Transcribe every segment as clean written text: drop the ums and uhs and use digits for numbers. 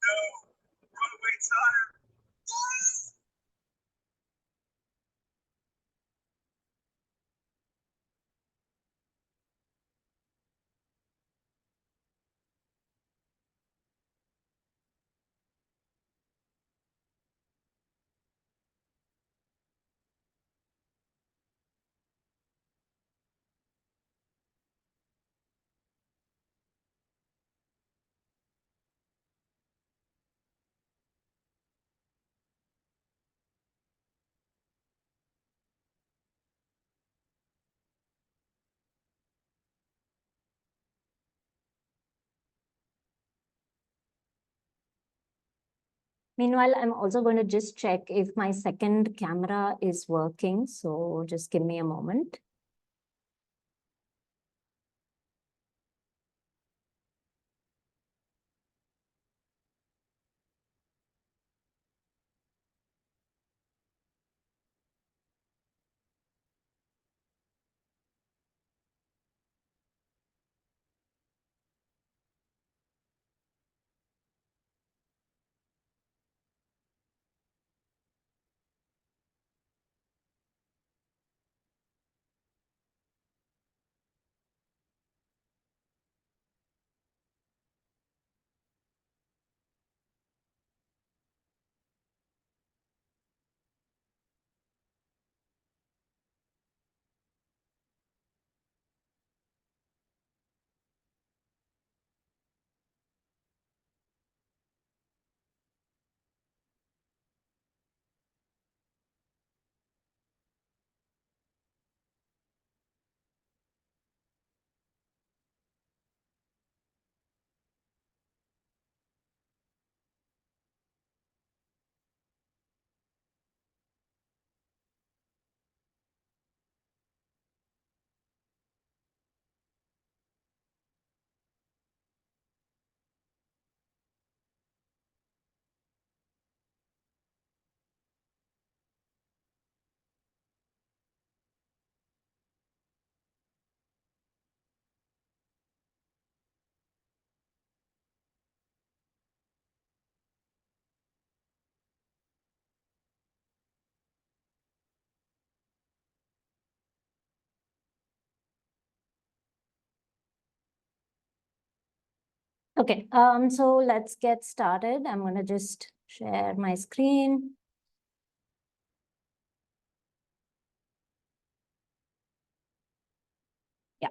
Runaway time. Meanwhile, I'm also going to just check if my second camera is working. So just give me a moment. Okay, so let's get started. I'm going to just share my screen. Yeah.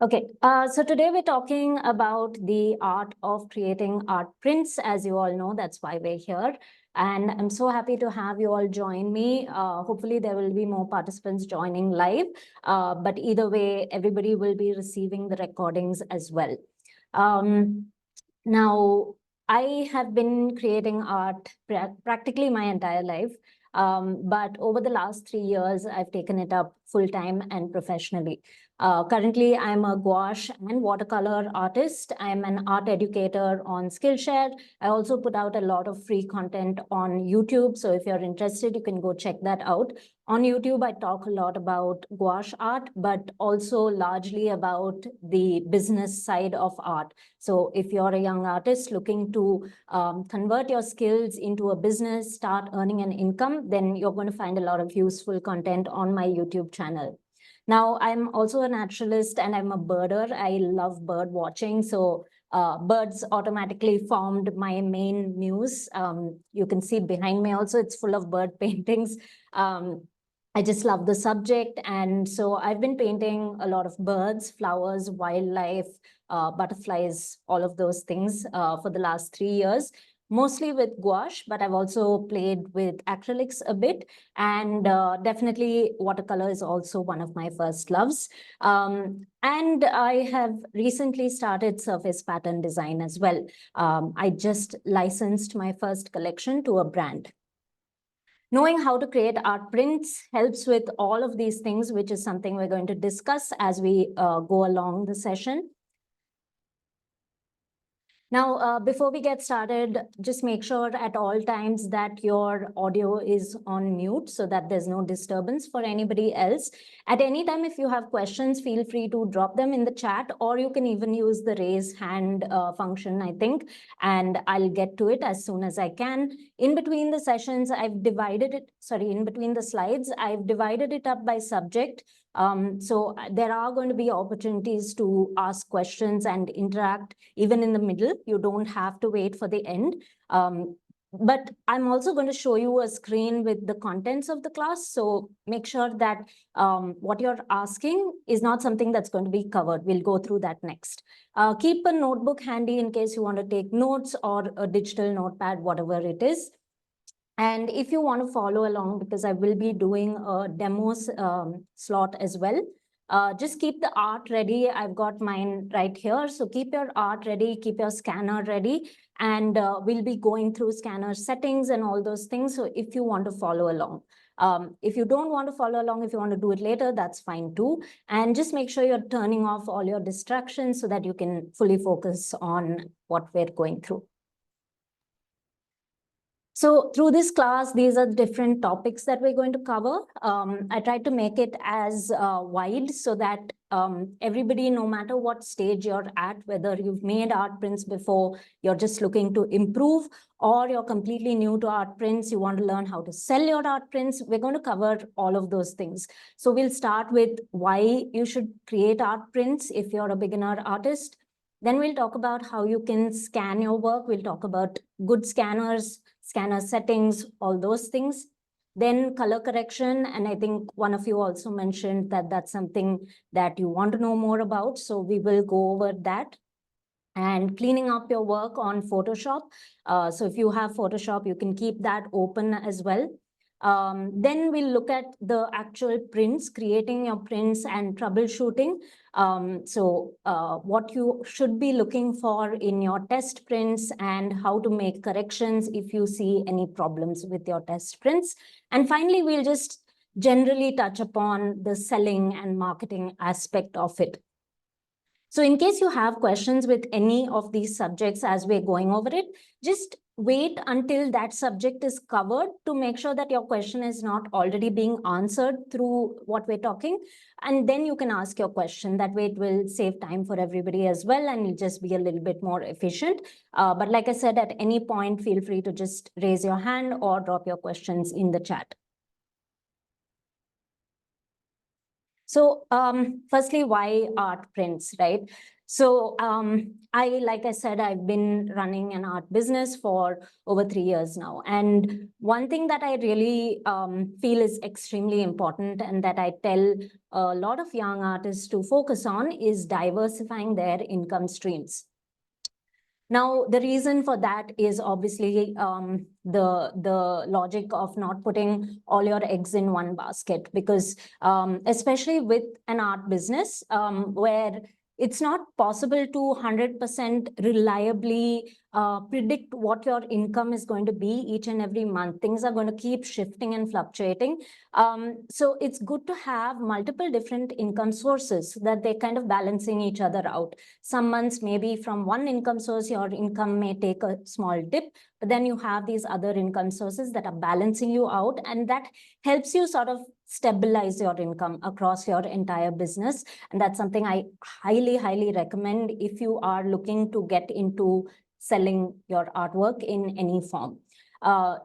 Okay, so today we're talking about the art of creating art prints. As you all know, that's why we're here. And I'm so happy to have you all join me. Hopefully there will be more participants joining live, but either way, everybody will be receiving the recordings as well. Now, I have been creating art practically my entire life. But over the last 3 years, I've taken it up full-time and professionally. Currently, I'm a gouache and watercolor artist. I'm an art educator on Skillshare. I also put out a lot of free content on YouTube. So if you're interested, you can go check that out. On YouTube, I talk a lot about gouache art, but also largely about the business side of art. So if you're a young artist looking to convert your skills into a business, start earning an income, then you're going to find a lot of useful content on my YouTube channel. Now, I'm also a naturalist and I'm a birder. I love bird watching. So birds automatically formed my main muse. You can see behind me also, it's full of bird paintings. I just love the subject. And so I've been painting a lot of birds, flowers, wildlife, butterflies, all of those things for the last 3 years. Mostly with gouache, but I've also played with acrylics a bit. And definitely watercolor is also one of my first loves. And I have recently started surface pattern design as well. I just licensed my first collection to a brand. Knowing how to create art prints helps with all of these things, which is something we're going to discuss as we go along the session. Now, before we get started, just make sure at all times that your audio is on mute so that there's no disturbance for anybody else. At any time, if you have questions, feel free to drop them in the chat, or you can even use the raise hand function, I think, and I'll get to it as soon as I can. In between the sessions, in between the slides, I've divided it up by subject. So there are going to be opportunities to ask questions and interact even in the middle. You don't have to wait for the end. But I'm also going to show you a screen with the contents of the class. So make sure that what you're asking is not something that's going to be covered. We'll go through that next. Keep a notebook handy in case you want to take notes, or a digital notepad, whatever it is. And if you want to follow along, because I will be doing a demos slot as well, just keep the art ready. I've got mine right here. So keep your art ready, keep your scanner ready, and we'll be going through scanner settings and all those things. So if you want to follow along. If you don't want to follow along, if you want to do it later, that's fine too. And just make sure you're turning off all your distractions so that you can fully focus on what we're going through. So through this class, these are different topics that we're going to cover. I tried to make it as wide so that everybody, no matter what stage you're at, whether you've made art prints before, you're just looking to improve, or you're completely new to art prints, you want to learn how to sell your art prints, we're going to cover all of those things. So we'll start with why you should create art prints if you're a beginner artist. Then we'll talk about how you can scan your work. We'll talk about good scanners, scanner settings, all those things. Then color correction. And I think one of you also mentioned that that's something that you want to know more about. So we will go over that. And cleaning up your work on Photoshop. So if you have Photoshop, you can keep that open as well. Then we'll look at the actual prints, creating your prints and troubleshooting. So what you should be looking for in your test prints and how to make corrections if you see any problems with your test prints. And finally, we'll just generally touch upon the selling and marketing aspect of it. So in case you have questions with any of these subjects as we're going over it, just wait until that subject is covered to make sure that your question is not already being answered through what we're talking. And then you can ask your question. That way it will save time for everybody as well, and you'll just be a little bit more efficient. But like I said, at any point, feel free to just raise your hand or drop your questions in the chat. So firstly, why art prints, right? So like I said, I've been running an art business for over 3 years now. And one thing that I really feel is extremely important and that I tell a lot of young artists to focus on is diversifying their income streams. Now, the reason for that is obviously the logic of not putting all your eggs in one basket, because especially with an art business where it's not possible to 100% reliably predict what your income is going to be each and every month. Things are going to keep shifting and fluctuating. So it's good to have multiple different income sources that they're kind of balancing each other out. Some months, maybe from one income source, your income may take a small dip, but then you have these other income sources that are balancing you out, and that helps you sort of stabilize your income across your entire business. And that's something I highly, highly recommend if you are looking to get into selling your artwork in any form.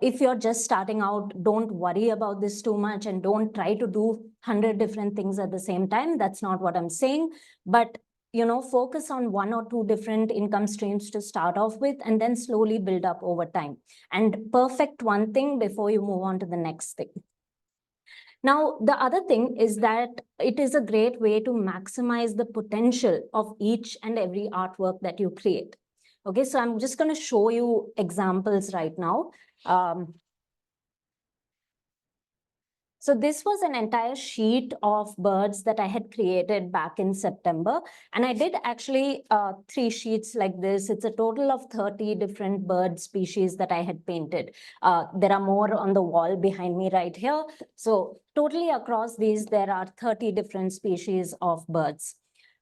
If you're just starting out, don't worry about this too much and don't try to do 100 different things at the same time. That's not what I'm saying. But focus on 1 or 2 different income streams to start off with, and then slowly build up over time. And perfect one thing before you move on to the next thing. Now, the other thing is that it is a great way to maximize the potential of each and every artwork that you create. Okay, so I'm just going to show you examples right now. So this was an entire sheet of birds that I had created back in September. And I did actually 3 sheets like this. It's a total of 30 different bird species that I had painted. There are more on the wall behind me right here. So totally across these, there are 30 different species of birds.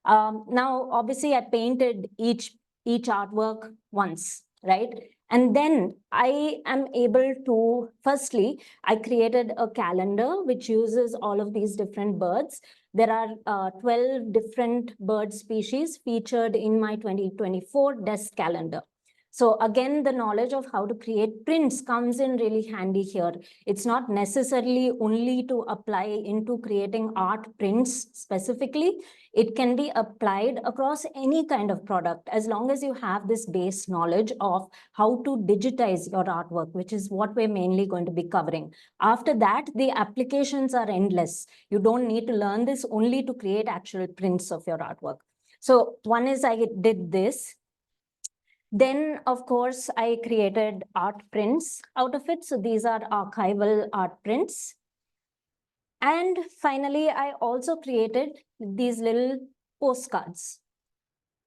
Now, obviously, I painted each artwork once, right? And then I am able to, firstly, I created a calendar which uses all of these different birds. There are 12 different bird species featured in my 2024 desk calendar. So again, the knowledge of how to create prints comes in really handy here. It's not necessarily only to apply into creating art prints specifically. It can be applied across any kind of product as long as you have this base knowledge of how to digitize your artwork, which is what we're mainly going to be covering. After that, the applications are endless. You don't need to learn this only to create actual prints of your artwork. So one is I did this. Then, of course, I created art prints out of it. So these are archival art prints. And finally, I also created these little postcards.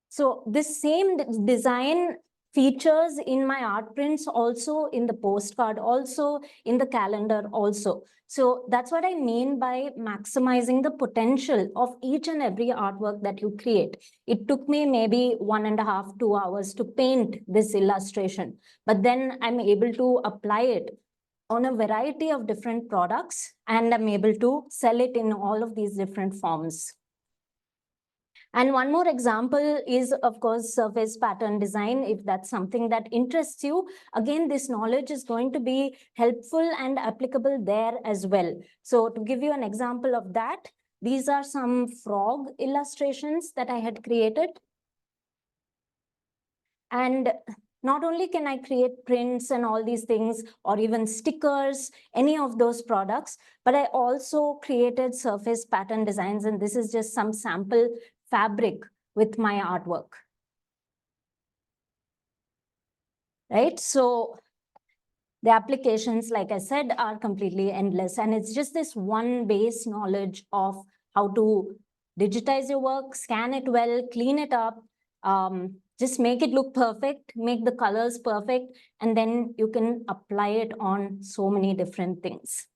So this same design features in my art prints, also in the postcard, also in the calendar also. So that's what I mean by maximizing the potential of each and every artwork that you create. It took me maybe 1.5 to 2 hours to paint this illustration, but then I'm able to apply it on a variety of different products, and I'm able to sell it in all of these different forms. And one more example is, of course, surface pattern design. If that's something that interests you, again, this knowledge is going to be helpful and applicable there as well. So to give you an example of that, these are some frog illustrations that I had created. And not only can I create prints and all these things, or even stickers, any of those products, but I also created surface pattern designs. And this is just some sample fabric with my artwork. Right? So the applications, like I said, are completely endless. And it's just this one base knowledge of how to digitize your work, scan it well, clean it up, just make it look perfect, make the colors perfect, and then you can apply it on so many different things.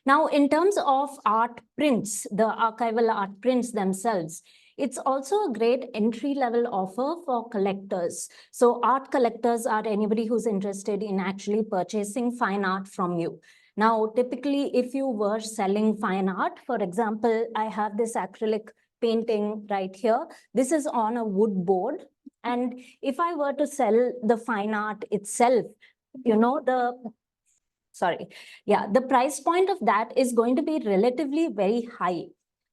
Now, in terms of art prints, the archival art prints themselves, it's also a great entry-level offer for collectors. So art collectors are anybody who's interested in actually purchasing fine art from you. Now, typically, if you were selling fine art, for example, I have this acrylic painting right here. This is on a wood board. And if I were to sell the fine art itself, you know, the price point of that is going to be relatively very high.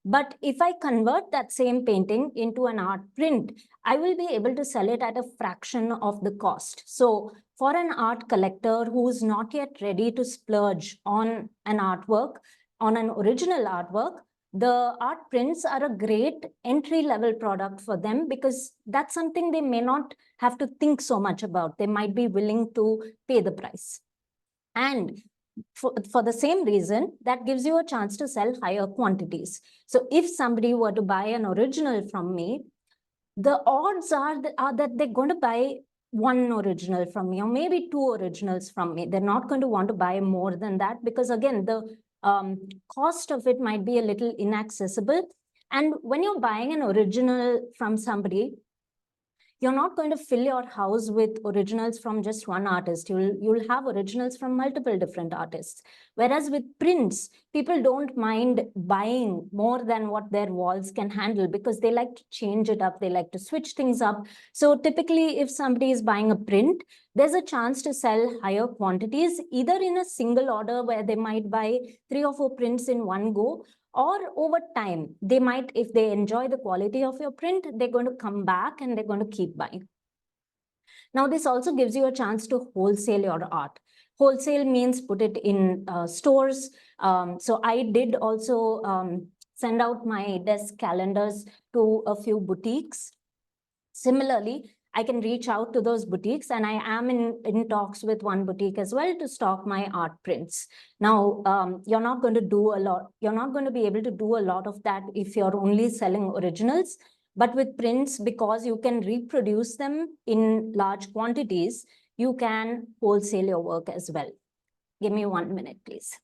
But if I convert that same painting into an art print, I will be able to sell it at a fraction of the cost. So for an art collector who is not yet ready to splurge on an artwork, on an original artwork, the art prints are a great entry-level product for them, because that's something they may not have to think so much about. They might be willing to pay the price. And for the same reason, that gives you a chance to sell higher quantities. So if somebody were to buy an original from me, the odds are that they're going to buy one original from me, or maybe 2 originals from me. They're not going to want to buy more than that, because again, the cost of it might be a little inaccessible. And when you're buying an original from somebody, you're not going to fill your house with originals from just one artist. You'll have originals from multiple different artists. Whereas with prints, people don't mind buying more than what their walls can handle, because they like to change it up. They like to switch things up. So typically, if somebody is buying a print, there's a chance to sell higher quantities, either in a single order where they might buy 3 or 4 prints in one go, or over time, they might, if they enjoy the quality of your print, they're going to come back and they're going to keep buying. Now, this also gives you a chance to wholesale your art. Wholesale means put it in stores. So I did also send out my desk calendars to a few boutiques. Similarly, I can reach out to those boutiques, and I am in talks with one boutique as well to stock my art prints. Now, you're not going to be able to do a lot of that if you're only selling originals. But with prints, because you can reproduce them in large quantities, you can wholesale your work as well. Give me 1 minute, please.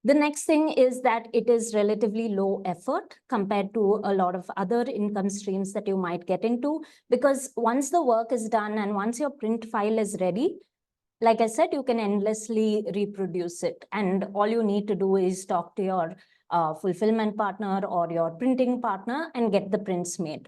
The next thing is that it is relatively low effort compared to a lot of other income streams that you might get into, because once the work is done and once your print file is ready, like I said, you can endlessly reproduce it. And all you need to do is talk to your fulfillment partner or your printing partner and get the prints made.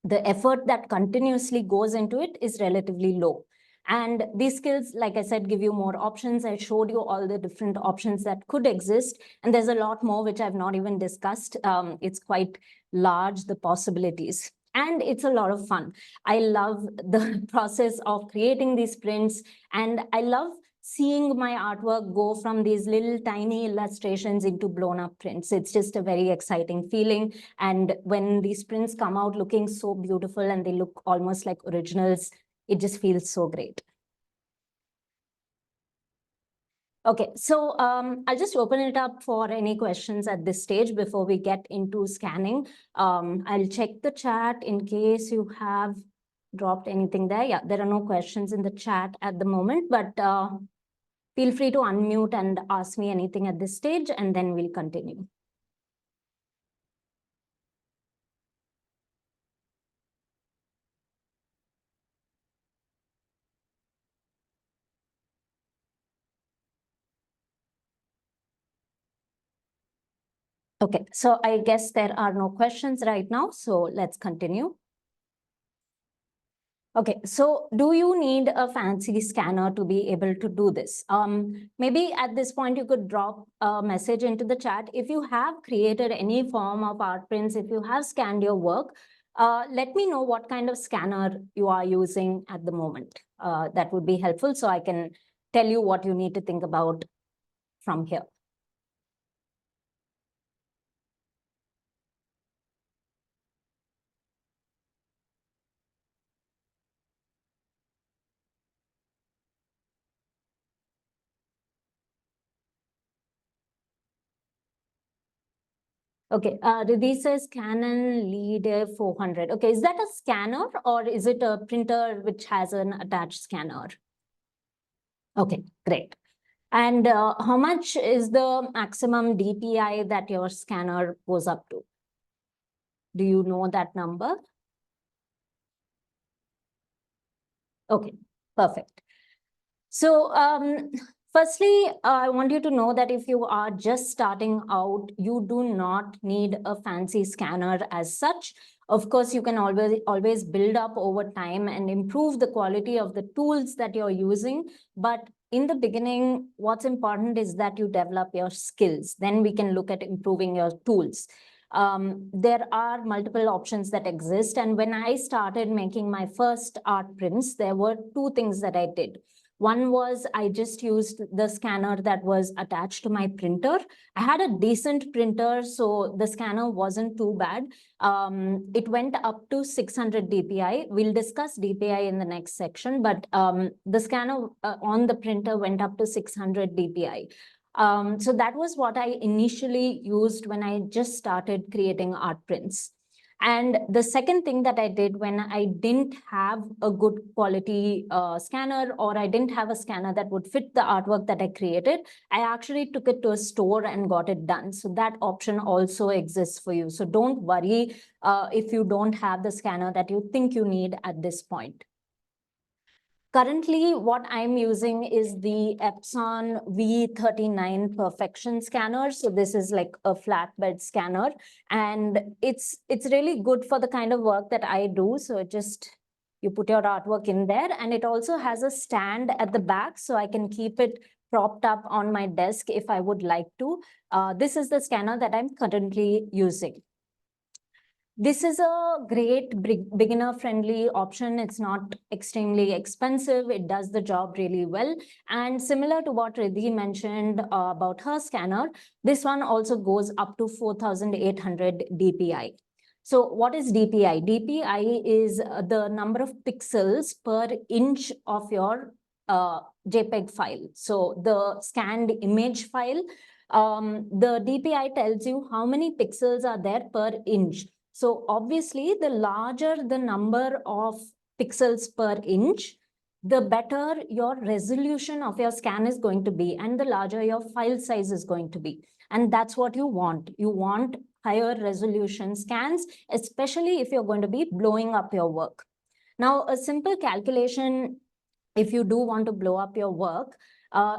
The effort that continuously goes into it is relatively low. And these skills, like I said, give you more options. I showed you all the different options that could exist. And there's a lot more which I've not even discussed. It's quite large, the possibilities. And it's a lot of fun. I love the process of creating these prints. And I love seeing my artwork go from these little tiny illustrations into blown up prints. It's just a very exciting feeling. And when these prints come out looking so beautiful and they look almost like originals, it just feels so great. Okay, so I'll just open it up for any questions at this stage before we get into scanning. I'll check the chat in case you have dropped anything there. Yeah, there are no questions in the chat at the moment, but feel free to unmute and ask me anything at this stage, and then we'll continue. Okay, so I guess there are no questions right now, so let's continue. Okay, so do you need a fancy scanner to be able to do this? Maybe at this point you could drop a message into the chat. If you have created any form of art prints, if you have scanned your work, let me know what kind of scanner you are using at the moment. That would be helpful, so I can tell you what you need to think about from here. Okay, Riddhi says Canon Leader 400. Okay, is that a scanner or is it a printer which has an attached scanner? Okay, great. And how much is the maximum DPI that your scanner goes up to? Do you know that number? Okay, perfect. So firstly, I want you to know that if you are just starting out, you do not need a fancy scanner as such. Of course, you can always build up over time and improve the quality of the tools that you're using. But in the beginning, what's important is that you develop your skills. Then we can look at improving your tools. There are multiple options that exist. And when I started making my first art prints, there were two things that I did. One was I just used the scanner that was attached to my printer. I had a decent printer, so the scanner wasn't too bad. It went up to 600 DPI. We'll discuss DPI in the next section, but the scanner on the printer went up to 600 DPI. So that was what I initially used when I just started creating art prints. And the second thing that I did when I didn't have a good quality scanner, or I didn't have a scanner that would fit the artwork that I created, I actually took it to a store and got it done. So that option also exists for you. So don't worry if you don't have the scanner that you think you need at this point. Currently, what I'm using is the Epson V39 Perfection scanner. So this is like a flatbed scanner, and it's really good for the kind of work that I do. So you put your artwork in there, and it also has a stand at the back, so I can keep it propped up on my desk if I would like to. This is the scanner that I'm currently using. This is a great beginner-friendly option. It's not extremely expensive. It does the job really well. And similar to what Riddhi mentioned about her scanner, this one also goes up to 4,800 DPI. So what is DPI? DPI is the number of pixels per inch of your JPEG file. So the scanned image file, the DPI tells you how many pixels are there per inch. So obviously, the larger the number of pixels per inch, the better your resolution of your scan is going to be, and the larger your file size is going to be. And that's what you want. You want higher resolution scans, especially if you're going to be blowing up your work. Now, a simple calculation, if you do want to blow up your work,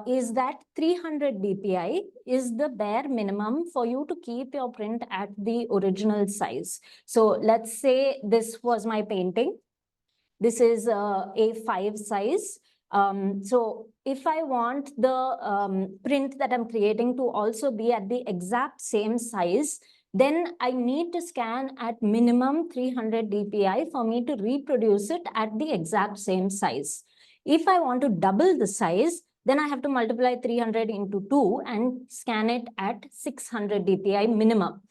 is that 300 DPI is the bare minimum for you to keep your print at the original size. So let's say this was my painting. This is A5 size. So if I want the print that I'm creating to also be at the exact same size, then I need to scan at minimum 300 DPI for me to reproduce it at the exact same size. If I want to double the size, then I have to multiply 300 into 2 and scan it at 600 DPI minimum.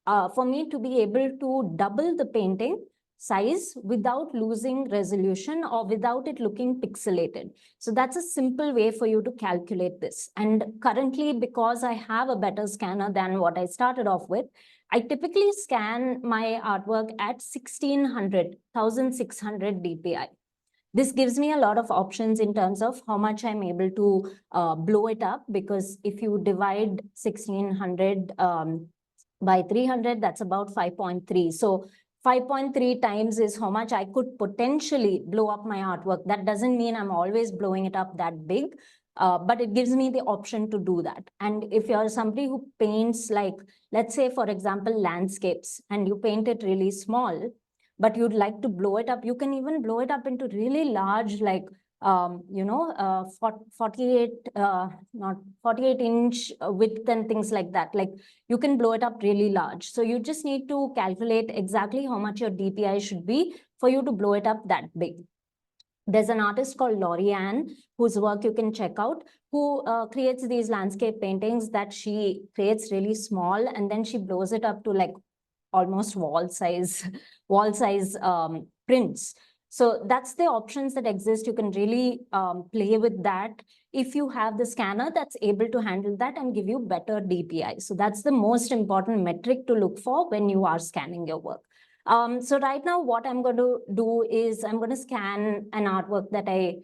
For me to be able to double the painting size without losing resolution or without it looking pixelated. So that's a simple way for you to calculate this. And currently, because I have a better scanner than what I started off with, I typically scan my artwork at 1600 DPI. This gives me a lot of options in terms of how much I'm able to blow it up, because if you divide 1600 by 300, that's about 5.3. So 5.3 times is how much I could potentially blow up my artwork. That doesn't mean I'm always blowing it up that big, but it gives me the option to do that. And if you're somebody who paints, like, let's say, for example, landscapes, and you paint it really small, but you'd like to blow it up, you can even blow it up into really large, like, 48, not 48 inch width and things like that. Like, you can blow it up really large. So you just need to calculate exactly how much your DPI should be for you to blow it up that big. There's an artist called Laurie Ann, whose work you can check out, who creates these landscape paintings that she creates really small, and then she blows it up to like almost wall size prints. So that's the options that exist. You can really play with that if you have the scanner that's able to handle that and give you better DPI. So that's the most important metric to look for when you are scanning your work. So right now, what I'm going to do is I'm going to scan an artwork that I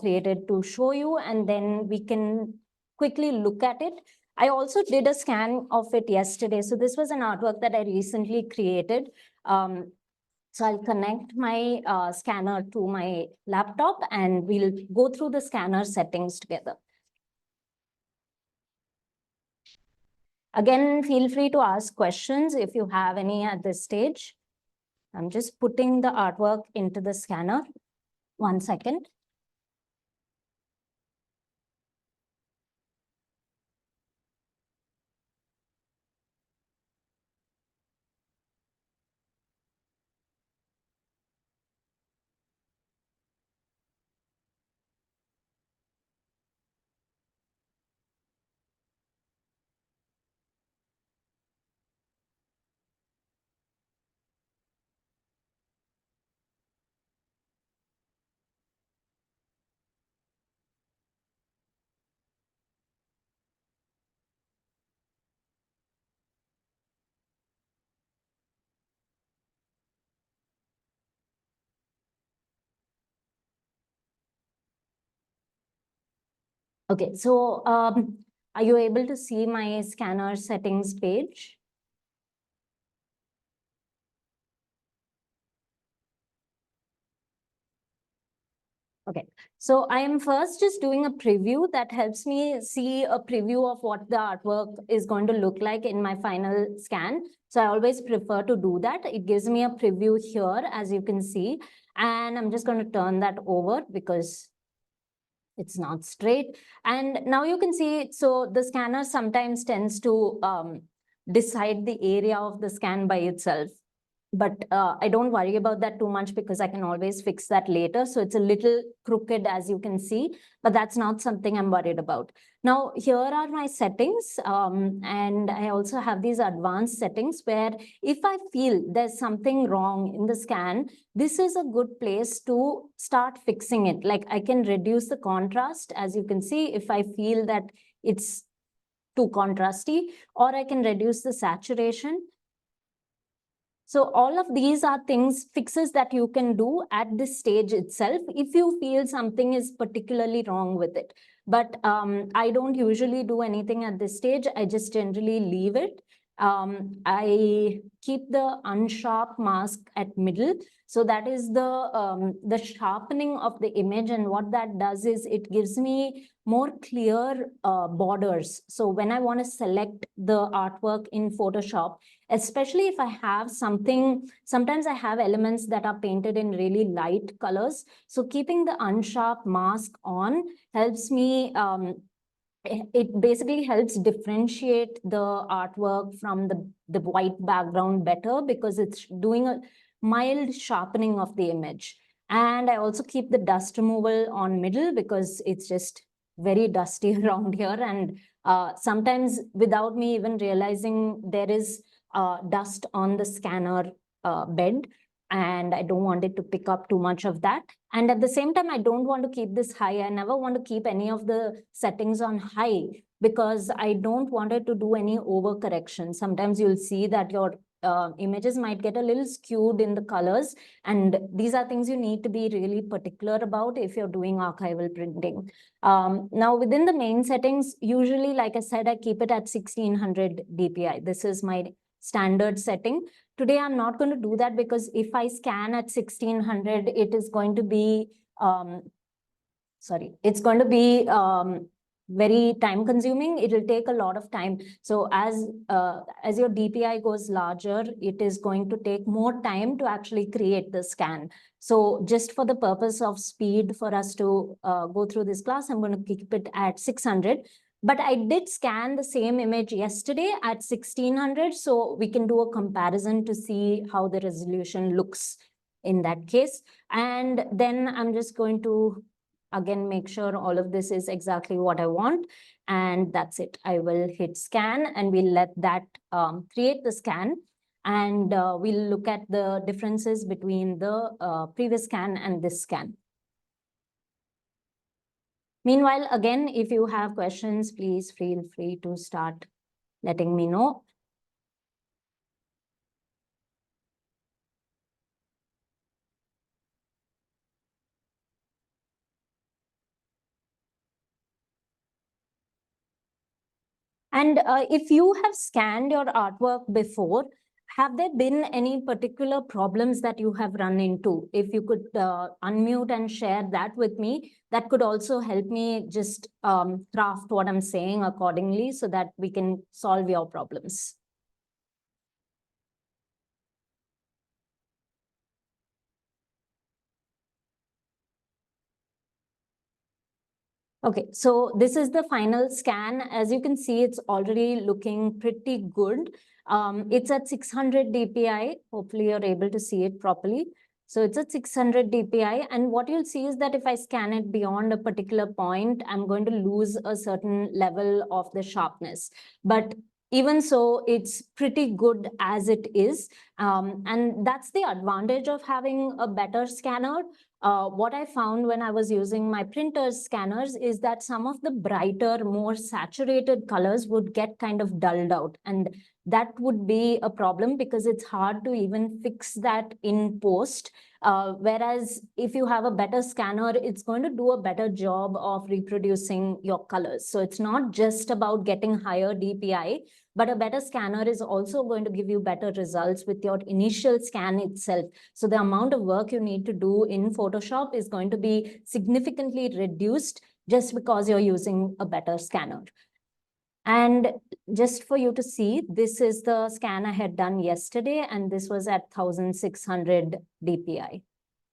created to show you, and then we can quickly look at it. I also did a scan of it yesterday. So this was an artwork that I recently created. So I'll connect my scanner to my laptop, and we'll go through the scanner settings together. Again, feel free to ask questions if you have any at this stage. I'm just putting the artwork into the scanner. 1 second. Okay, so are you able to see my scanner settings page? Okay, so I am first just doing a preview that helps me see a preview of what the artwork is going to look like in my final scan. So I always prefer to do that. It gives me a preview here, as you can see, and I'm just going to turn that over because it's not straight. And now you can see, so the scanner sometimes tends to decide the area of the scan by itself. but I don't worry about that too much because I can always fix that later. So it's a little crooked, as you can see, but that's not something I'm worried about. Now, here are my settings, and I also have these advanced settings where if I feel there's something wrong in the scan, this is a good place to start fixing it. Like I can reduce the contrast, as you can see, if I feel that it's too contrasty, or I can reduce the saturation. So all of these are fixes that you can do at this stage itself if you feel something is particularly wrong with it. But I don't usually do anything at this stage. I just generally leave it. I keep the unsharp mask at middle. So that is the sharpening of the image. And what that does is it gives me more clear borders. So when I want to select the artwork in Photoshop, especially if I have sometimes I have elements that are painted in really light colors. So keeping the unsharp mask on helps me, it basically helps differentiate the artwork from the white background better because it's doing a mild sharpening of the image. And I also keep the dust removal on middle because it's just very dusty around here. And sometimes without me even realizing there is dust on the scanner bed, and I don't want it to pick up too much of that. And at the same time, I don't want to keep this high. I never want to keep any of the settings on high because I don't want it to do any overcorrection. Sometimes you'll see that your images might get a little skewed in the colors. And these are things you need to be really particular about if you're doing archival printing. Now, within the main settings, usually, like I said, I keep it at 1600 DPI. This is my standard setting. Today, I'm not going to do that because if I scan at 1600, it is going to be, it's going to be very time consuming. It will take a lot of time. So as your DPI goes larger, it is going to take more time to actually create the scan. So just for the purpose of speed for us to go through this class, I'm going to keep it at 600. But I did scan the same image yesterday at 1600. So we can do a comparison to see how the resolution looks in that case. And then I'm just going to, again, make sure all of this is exactly what I want. And that's it. I will hit scan and we'll let that create the scan. And we'll look at the differences between the previous scan and this scan. Meanwhile, again, if you have questions, please feel free to start letting me know. And if you have scanned your artwork before, have there been any particular problems that you have run into? If you could unmute and share that with me, that could also help me just craft what I'm saying accordingly so that we can solve your problems. Okay, so this is the final scan. As you can see, it's already looking pretty good. It's at 600 DPI. Hopefully you're able to see it properly. So it's at 600 DPI. And what you'll see is that if I scan it beyond a particular point, I'm going to lose a certain level of the sharpness. But even so, it's pretty good as it is. And that's the advantage of having a better scanner. What I found when I was using my printer's scanners is that some of the brighter, more saturated colors would get kind of dulled out. And that would be a problem because it's hard to even fix that in post. Whereas if you have a better scanner, it's going to do a better job of reproducing your colors. So it's not just about getting higher DPI, but a better scanner is also going to give you better results with your initial scan itself. So the amount of work you need to do in Photoshop is going to be significantly reduced just because you're using a better scanner. And just for you to see, this is the scan I had done yesterday, and this was at 1600 DPI.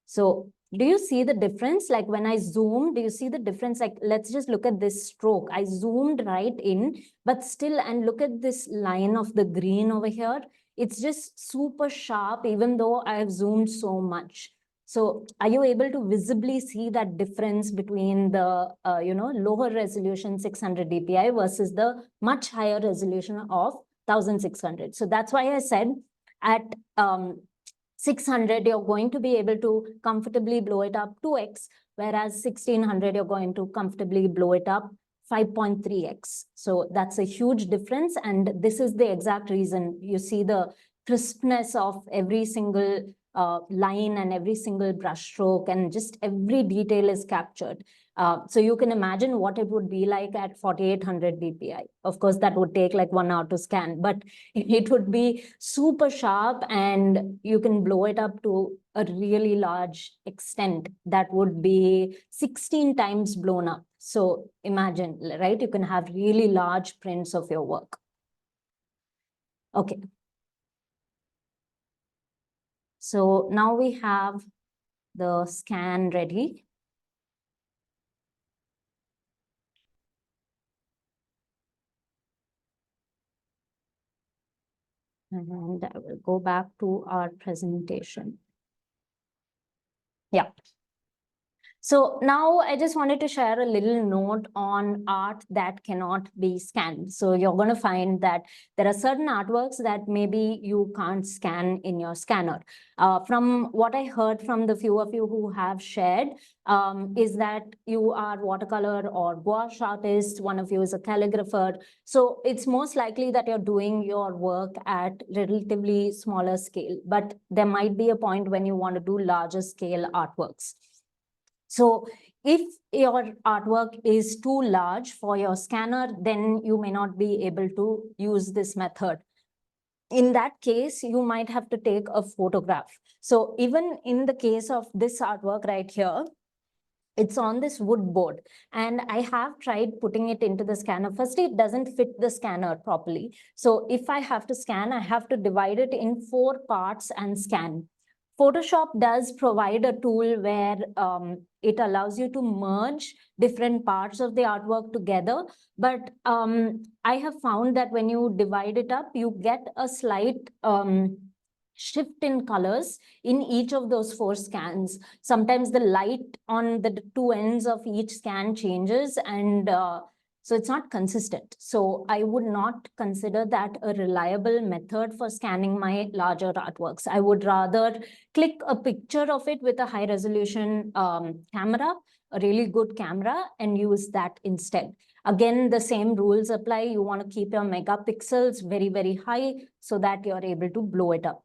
So do you see the difference? Like when I zoom, do you see the difference? Like, let's just look at this stroke. I zoomed right in, but still, and look at this line of the green over here. it's just super sharp, even though I have zoomed so much. So are you able to visibly see that difference between the, lower resolution 600 dpi versus the much higher resolution of 1600? So that's why I said at 600, you're going to be able to comfortably blow it up 2x, whereas 1600, you're going to comfortably blow it up 5.3x. So that's a huge difference. And this is the exact reason you see the crispness of every single line and every single brush stroke, and just every detail is captured. So you can imagine what it would be like at 4800 dpi. Of course, that would take like 1 hour to scan, but it would be super sharp, and you can blow it up to a really large extent that would be 16 times blown up. So imagine, right? You can have really large prints of your work. Okay. So now we have the scan ready. And I will go back to our presentation. Yeah. So now I just wanted to share a little note on art that cannot be scanned. So you're going to find that there are certain artworks that maybe you can't scan in your scanner. From what I heard from the few of you who have shared, is that you are watercolor or gouache artists, one of you is a calligrapher. So it's most likely that you're doing your work at relatively smaller scale, but there might be a point when you want to do larger scale artworks. So if your artwork is too large for your scanner, then you may not be able to use this method. In that case, you might have to take a photograph. So even in the case of this artwork right here, it's on this wood board, and I have tried putting it into the scanner. Firstly, it doesn't fit the scanner properly. So if I have to scan, I have to divide it in 4 parts and scan. Photoshop does provide a tool where it allows you to merge different parts of the artwork together. But I have found that when you divide it up, you get a slight shift in colors in each of those 4 scans. Sometimes the light on the 2 ends of each scan changes, and so it's not consistent. So I would not consider that a reliable method for scanning my larger artworks. I would rather click a picture of it with a high resolution camera, a really good camera, and use that instead. Again, the same rules apply. You want to keep your megapixels very, very high so that you're able to blow it up.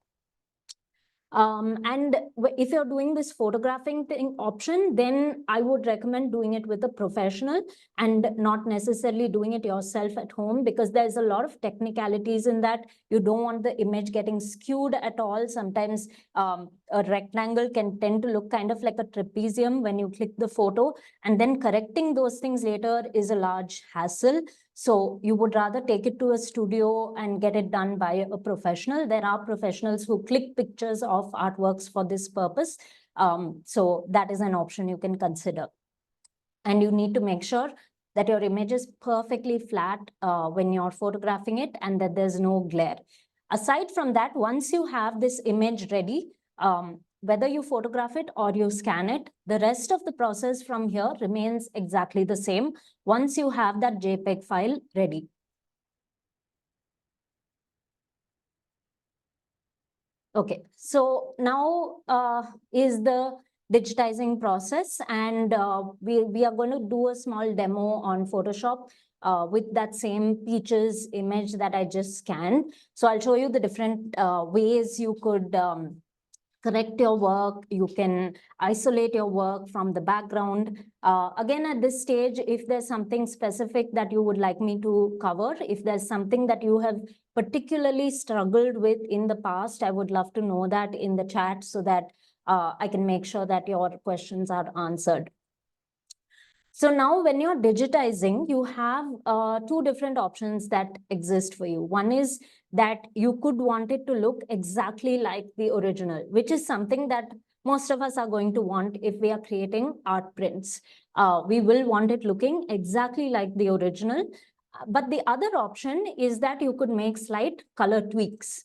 And if you're doing this photographing option, then I would recommend doing it with a professional and not necessarily doing it yourself at home, because there's a lot of technicalities in that. You don't want the image getting skewed at all. Sometimes a rectangle can tend to look kind of like a trapezium when you click the photo, and then correcting those things later is a large hassle. So you would rather take it to a studio and get it done by a professional. There are professionals who click pictures of artworks for this purpose. So that is an option you can consider. And you need to make sure that your image is perfectly flat when you're photographing it, and that there's no glare. Aside from that, once you have this image ready, whether you photograph it or you scan it, the rest of the process from here remains exactly the same once you have that JPEG file ready. Okay, so now is the digitizing process, and we are going to do a small demo on Photoshop with that same Peaches image that I just scanned. So I'll show you the different ways you could correct your work. You can isolate your work from the background. Again, at this stage, if there's something specific that you would like me to cover, if there's something that you have particularly struggled with in the past, I would love to know that in the chat so that I can make sure that your questions are answered. So now when you're digitizing, you have 2 different options that exist for you. One is that you could want it to look exactly like the original, which is something that most of us are going to want if we are creating art prints. We will want it looking exactly like the original. But the other option is that you could make slight color tweaks.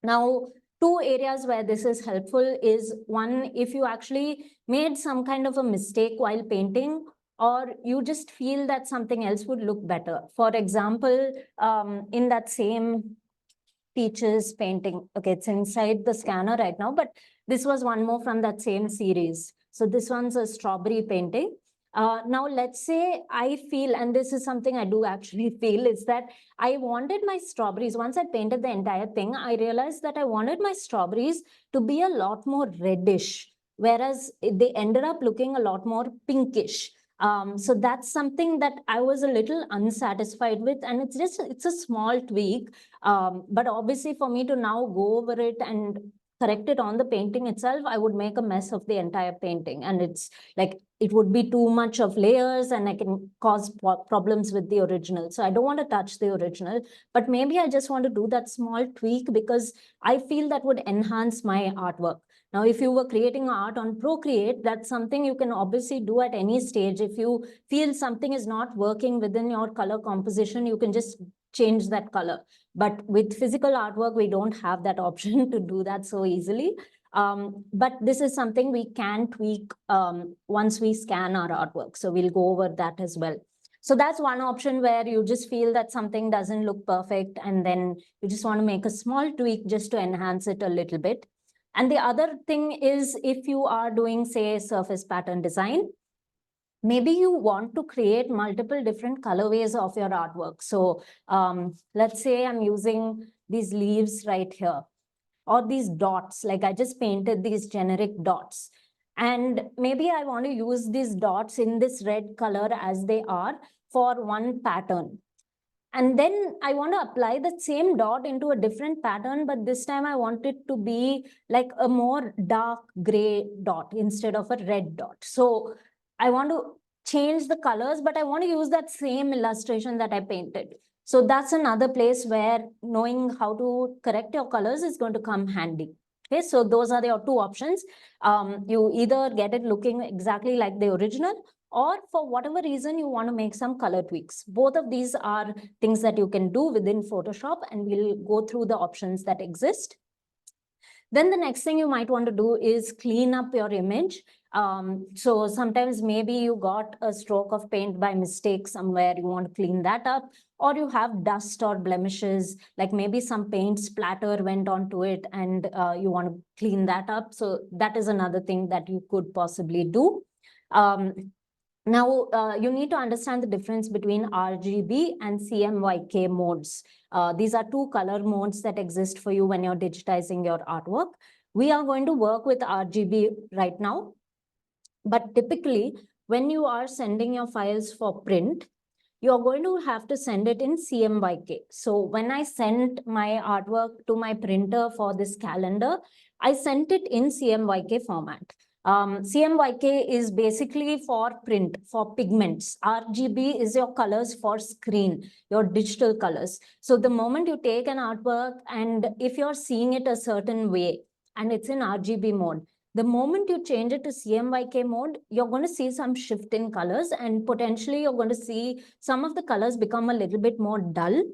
Now, two areas where this is helpful is one, if you actually made some kind of a mistake while painting, or you just feel that something else would look better. For example, in that same Peaches painting, okay, it's inside the scanner right now, but this was one more from that same series. So this one's a strawberry painting. Now, let's say I feel, and this is something I do actually feel, is that I wanted my strawberries, once I painted the entire thing, I realized that I wanted my strawberries to be a lot more reddish, whereas they ended up looking a lot more pinkish. So that's something that I was a little unsatisfied with, and it's a small tweak. But obviously for me to now go over it and correct it on the painting itself, I would make a mess of the entire painting. And it's like, it would be too much of layers and I can cause problems with the original. So I don't want to touch the original, but maybe I just want to do that small tweak because I feel that would enhance my artwork. Now, if you were creating art on Procreate, that's something you can obviously do at any stage. If you feel something is not working within your color composition, you can just change that color. But with physical artwork, we don't have that option to do that so easily. But this is something we can tweak once we scan our artwork. So we'll go over that as well. So that's one option where you just feel that something doesn't look perfect, and then you just want to make a small tweak just to enhance it a little bit. And the other thing is, if you are doing, say, surface pattern design, maybe you want to create multiple different colorways of your artwork. So let's say I'm using these leaves right here, or these dots, like I just painted these generic dots. And maybe I want to use these dots in this red color as they are for one pattern. And then I want to apply the same dot into a different pattern, but this time I want it to be like a more dark gray dot instead of a red dot. So I want to change the colors, but I want to use that same illustration that I painted. So that's another place where knowing how to correct your colors is going to come handy. Okay, so those are your two options. You either get it looking exactly like the original, or for whatever reason, you want to make some color tweaks. Both of these are things that you can do within Photoshop, and we'll go through the options that exist. Then the next thing you might want to do is clean up your image. So sometimes maybe you got a stroke of paint by mistake somewhere, you want to clean that up, or you have dust or blemishes, like maybe some paint splatter went onto it and you want to clean that up. So that is another thing that you could possibly do. Now, you need to understand the difference between RGB and CMYK modes. These are two color modes that exist for you when you're digitizing your artwork. We are going to work with RGB right now, but typically when you are sending your files for print, you're going to have to send it in CMYK. So when I sent my artwork to my printer for this calendar, I sent it in CMYK format. CMYK is basically for print, for pigments. RGB is your colors for screen, your digital colors. So the moment you take an artwork, and if you're seeing it a certain way and it's in RGB mode, the moment you change it to CMYK mode, you're going to see some shift in colors, and potentially you're going to see some of the colors become a little bit more dull.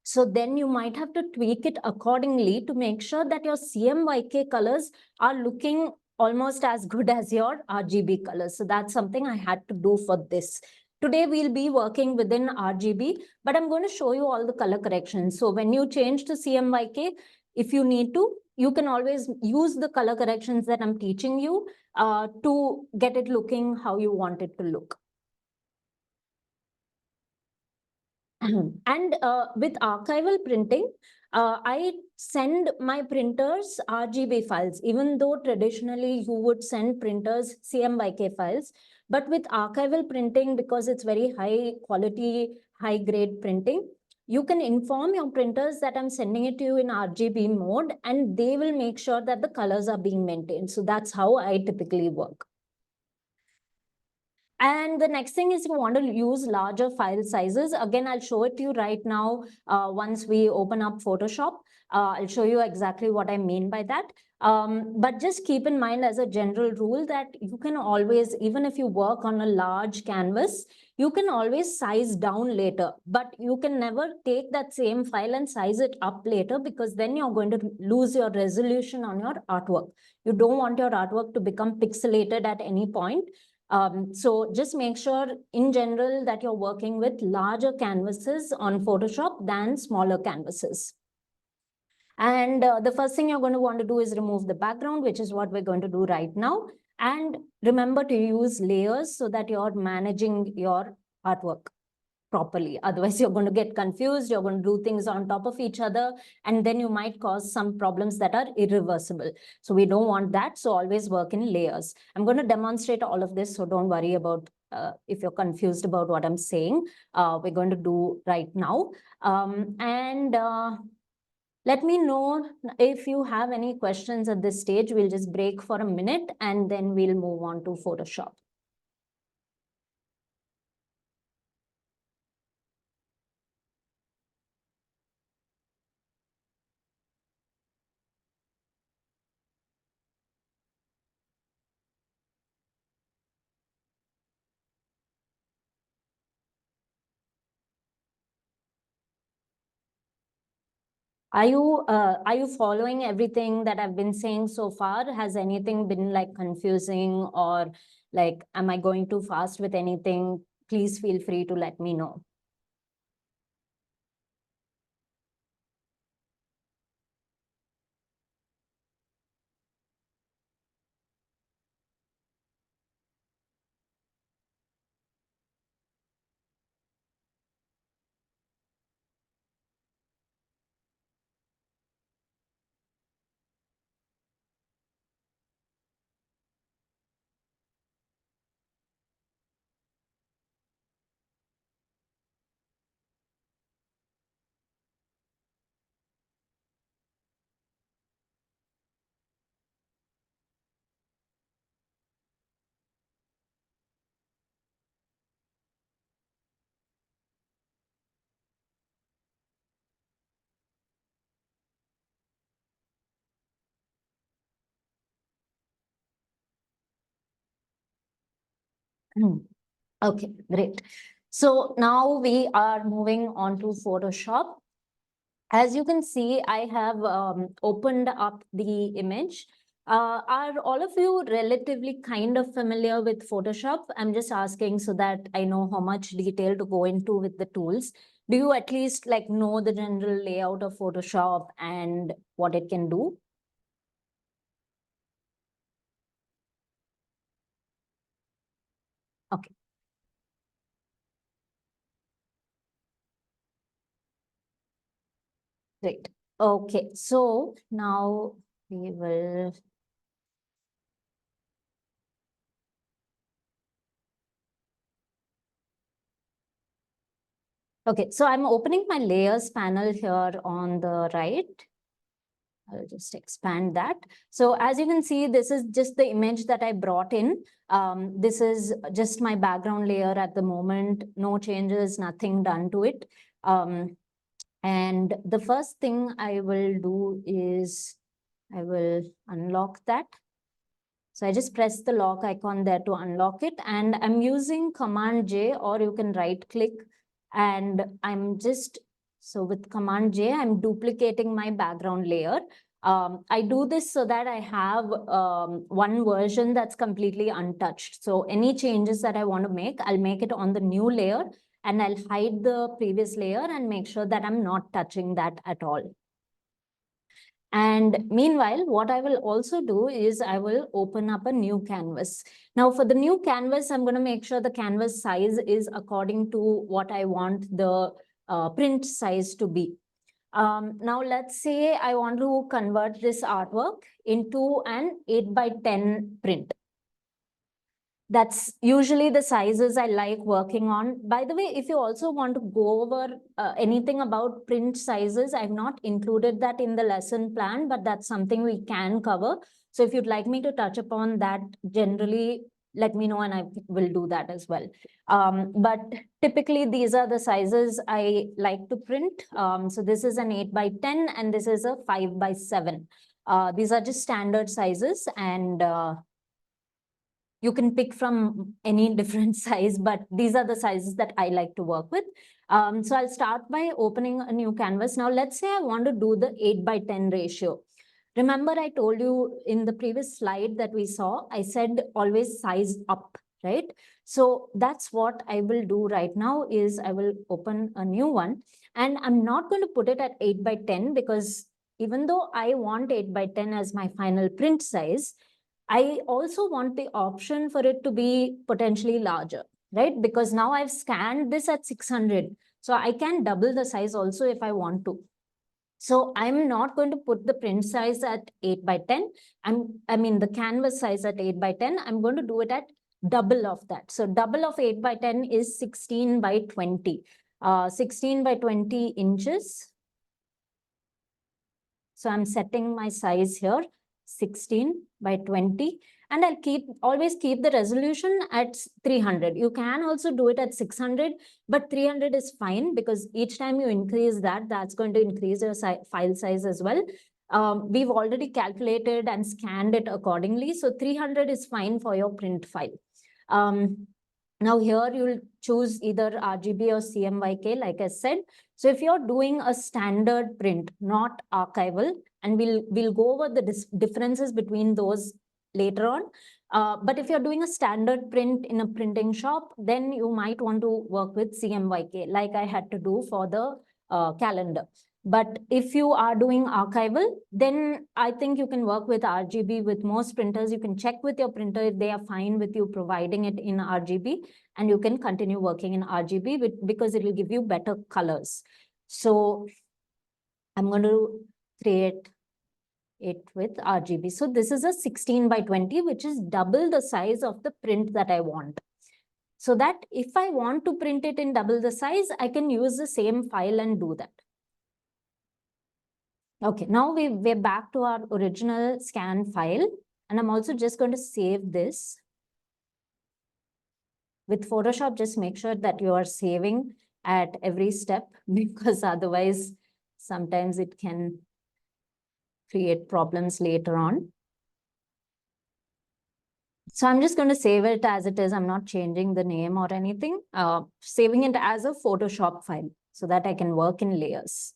So then you might have to tweak it accordingly to make sure that your CMYK colors are looking almost as good as your RGB colors. So that's something I had to do for this. Today we'll be working within RGB, but I'm going to show you all the color corrections. So when you change to CMYK, if you need to, you can always use the color corrections that I'm teaching you to get it looking how you want it to look. And with archival printing, I send my printers RGB files, even though traditionally you would send printers CMYK files. But with archival printing, because it's very high quality, high grade printing, you can inform your printers that I'm sending it to you in RGB mode, and they will make sure that the colors are being maintained. So that's how I typically work. And the next thing is you want to use larger file sizes. Again, I'll show it to you right now once we open up Photoshop. I'll show you exactly what I mean by that. But just keep in mind as a general rule that you can always, even if you work on a large canvas, you can always size down later, but you can never take that same file and size it up later, because then you're going to lose your resolution on your artwork. You don't want your artwork to become pixelated at any point. So just make sure in general that you're working with larger canvases on Photoshop than smaller canvases. And the first thing you're going to want to do is remove the background, which is what we're going to do right now. And remember to use layers so that you're managing your artwork properly. Otherwise, you're going to get confused. You're going to do things on top of each other, and then you might cause some problems that are irreversible. So we don't want that. So always work in layers. I'm going to demonstrate all of this, so don't worry about if you're confused about what I'm saying. We're going to do right now. Let me know if you have any questions at this stage. We'll just break for a minute and then we'll move on to Photoshop. Are you following everything that I've been saying so far? Has anything been like confusing, or like, am I going too fast with anything? Please feel free to let me know. Okay, great. So now we are moving on to Photoshop. As you can see, I have opened up the image. Are all of you relatively kind of familiar with Photoshop? I'm just asking so that I know how much detail to go into with the tools. Do you at least like know the general layout of Photoshop and what it can do? Okay. Great. Okay, so now we will. Okay, so I'm opening my layers panel here on the right. I'll just expand that. So as you can see, this is just the image that I brought in. This is just my background layer at the moment. No changes, nothing done to it. And the first thing I will do is I will unlock that. So I just press the lock icon there to unlock it. And I'm using Command J, or you can right click. And I'm just, so with Command J, I'm duplicating my background layer. I do this so that I have one version that's completely untouched. So any changes that I want to make, I'll make it on the new layer, and I'll hide the previous layer and make sure that I'm not touching that at all. And meanwhile, what I will also do is I will open up a new canvas. Now for the new canvas, I'm going to make sure the canvas size is according to what I want the print size to be. Now let's say I want to convert this artwork into an 8x10 print. That's usually the sizes I like working on. By the way, if you also want to go over anything about print sizes, I've not included that in the lesson plan, but that's something we can cover. So if you'd like me to touch upon that generally, let me know and I will do that as well. But typically these are the sizes I like to print. So this is an 8x10 and this is a 5x7. These are just standard sizes, and you can pick from any different size, but these are the sizes that I like to work with. So I'll start by opening a new canvas. Now, let's say I want to do the 8:10 ratio. Remember, I told you in the previous slide that we saw, I said always size up, right? So that's what I will do right now is I will open a new one, and I'm not going to put it at 8:10 because even though I want 8:10 as my final print size, I also want the option for it to be potentially larger, right? Because now I've scanned this at 600. So I can double the size also if I want to. So I'm not going to put the print size at 8:10. I mean, the canvas size at 8:10. I'm going to do it at double of that. So double of 8:10 is 16:20. 16:20 inches. So I'm setting my size here, 16:20, and I'll always keep the resolution at 300. You can also do it at 600, but 300 is fine because each time you increase that, that's going to increase your file size as well. We've already calculated and scanned it accordingly. So 300 is fine for your print file. Now here you'll choose either RGB or CMYK, like I said. So if you're doing a standard print, not archival, and we'll go over the differences between those later on. But if you're doing a standard print in a printing shop, then you might want to work with CMYK, like I had to do for the calendar. But if you are doing archival, then I think you can work with RGB. With most printers, you can check with your printer if they are fine with you providing it in RGB, and you can continue working in RGB because it will give you better colors. So I'm going to create it with RGB. So this is a 16:20, which is double the size of the print that I want. So that if I want to print it in double the size, I can use the same file and do that. Okay, now we're back to our original scan file, and I'm also just going to save this. With Photoshop, just make sure that you are saving at every step because otherwise sometimes it can create problems later on. So I'm just going to save it as it is. I'm not changing the name or anything, saving it as a Photoshop file so that I can work in layers.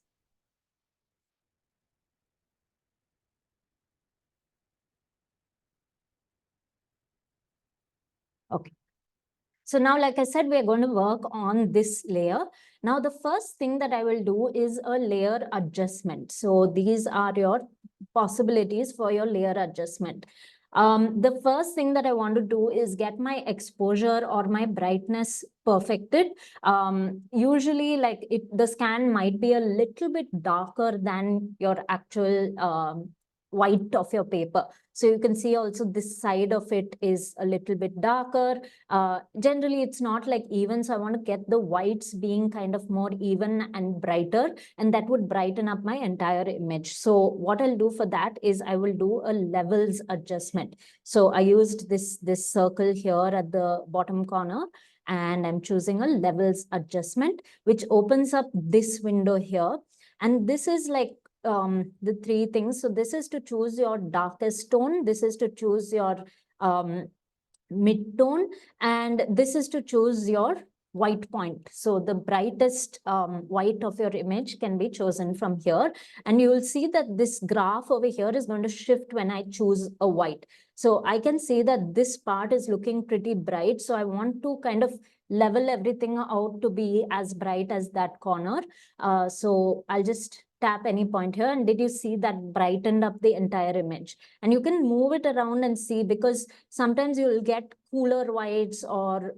Okay. So now, like I said, we're going to work on this layer. Now, the first thing that I will do is a layer adjustment. So these are your possibilities for your layer adjustment. The first thing that I want to do is get my exposure or my brightness perfected. Usually, like the scan might be a little bit darker than your actual white of your paper. So you can see also this side of it is a little bit darker. Generally, it's not like even. So I want to get the whites being kind of more even and brighter, and that would brighten up my entire image. So what I'll do for that is I will do a levels adjustment. So I used this circle here at the bottom corner, and I'm choosing a levels adjustment, which opens up this window here. And this is like the three things. So this is to choose your darkest tone. This is to choose your mid-tone, and this is to choose your white point. So the brightest white of your image can be chosen from here. And you will see that this graph over here is going to shift when I choose a white. So I can see that this part is looking pretty bright. So I want to kind of level everything out to be as bright as that corner. So I'll just tap any point here. And did you see that brightened up the entire image? And you can move it around and see, because sometimes you'll get cooler whites or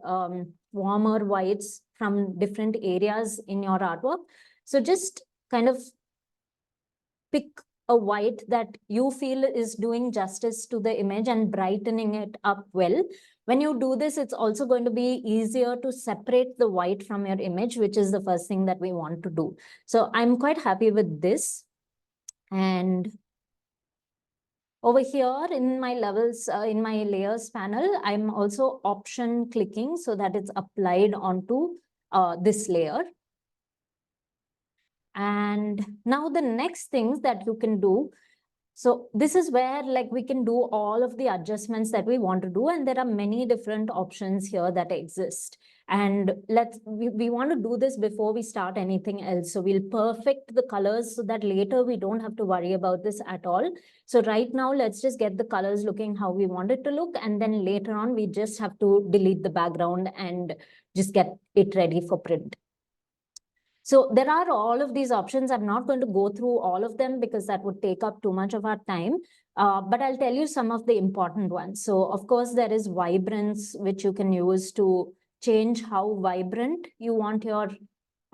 warmer whites from different areas in your artwork. So just kind of pick a white that you feel is doing justice to the image and brightening it up well. When you do this, it's also going to be easier to separate the white from your image, which is the first thing that we want to do. So I'm quite happy with this. And over here in my levels, in my layers panel, I'm also option clicking so that it's applied onto this layer. And now the next things that you can do, So this is where like we can do all of the adjustments that we want to do, and there are many different options here that exist. And we want to do this before we start anything else. So we'll perfect the colors so that later we don't have to worry about this at all. So right now, let's just get the colors looking how we want it to look. And then later on, we just have to delete the background and just get it ready for print. So there are all of these options. I'm not going to go through all of them because that would take up too much of our time. But I'll tell you some of the important ones. So of course, there is vibrance, which you can use to change how vibrant you want your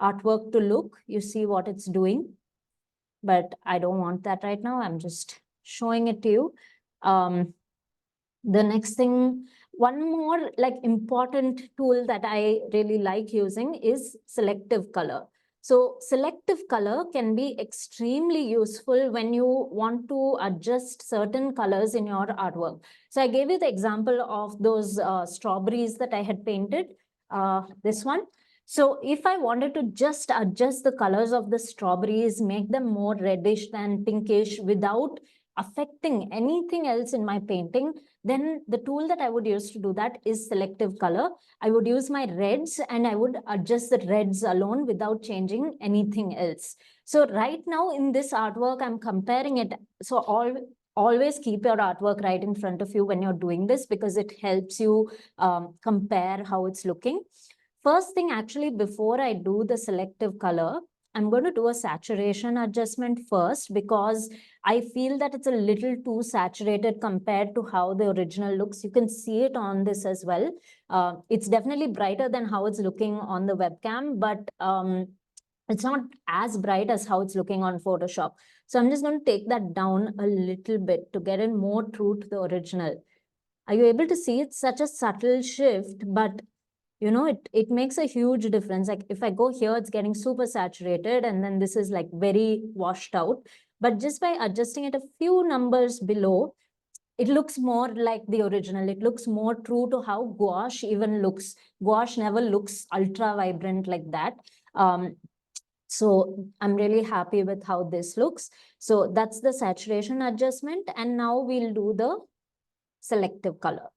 artwork to look. You see what it's doing, but I don't want that right now. I'm just showing it to you. The next thing, one more like important tool that I really like using is selective color. So selective color can be extremely useful when you want to adjust certain colors in your artwork. So I gave you the example of those strawberries that I had painted, this one. So if I wanted to just adjust the colors of the strawberries, make them more reddish than pinkish without affecting anything else in my painting, then the tool that I would use to do that is selective color. I would use my reds and I would adjust the reds alone without changing anything else. So right now in this artwork, I'm comparing it. So always keep your artwork right in front of you when you're doing this, because it helps you compare how it's looking. First thing, actually, before I do the selective color, I'm going to do a saturation adjustment first, because I feel that it's a little too saturated compared to how the original looks. You can see it on this as well. It's definitely brighter than how it's looking on the webcam, but it's not as bright as how it's looking on Photoshop. So I'm just going to take that down a little bit to get it more true to the original. Are you able to see? It's such a subtle shift, but you know, it makes a huge difference. Like if I go here, it's getting super saturated, and then this is like very washed out. But just by adjusting it a few numbers below, it looks more like the original. It looks more true to how gouache even looks. Gouache never looks ultra vibrant like that. So I'm really happy with how this looks. So that's the saturation adjustment. And now we'll do the selective color.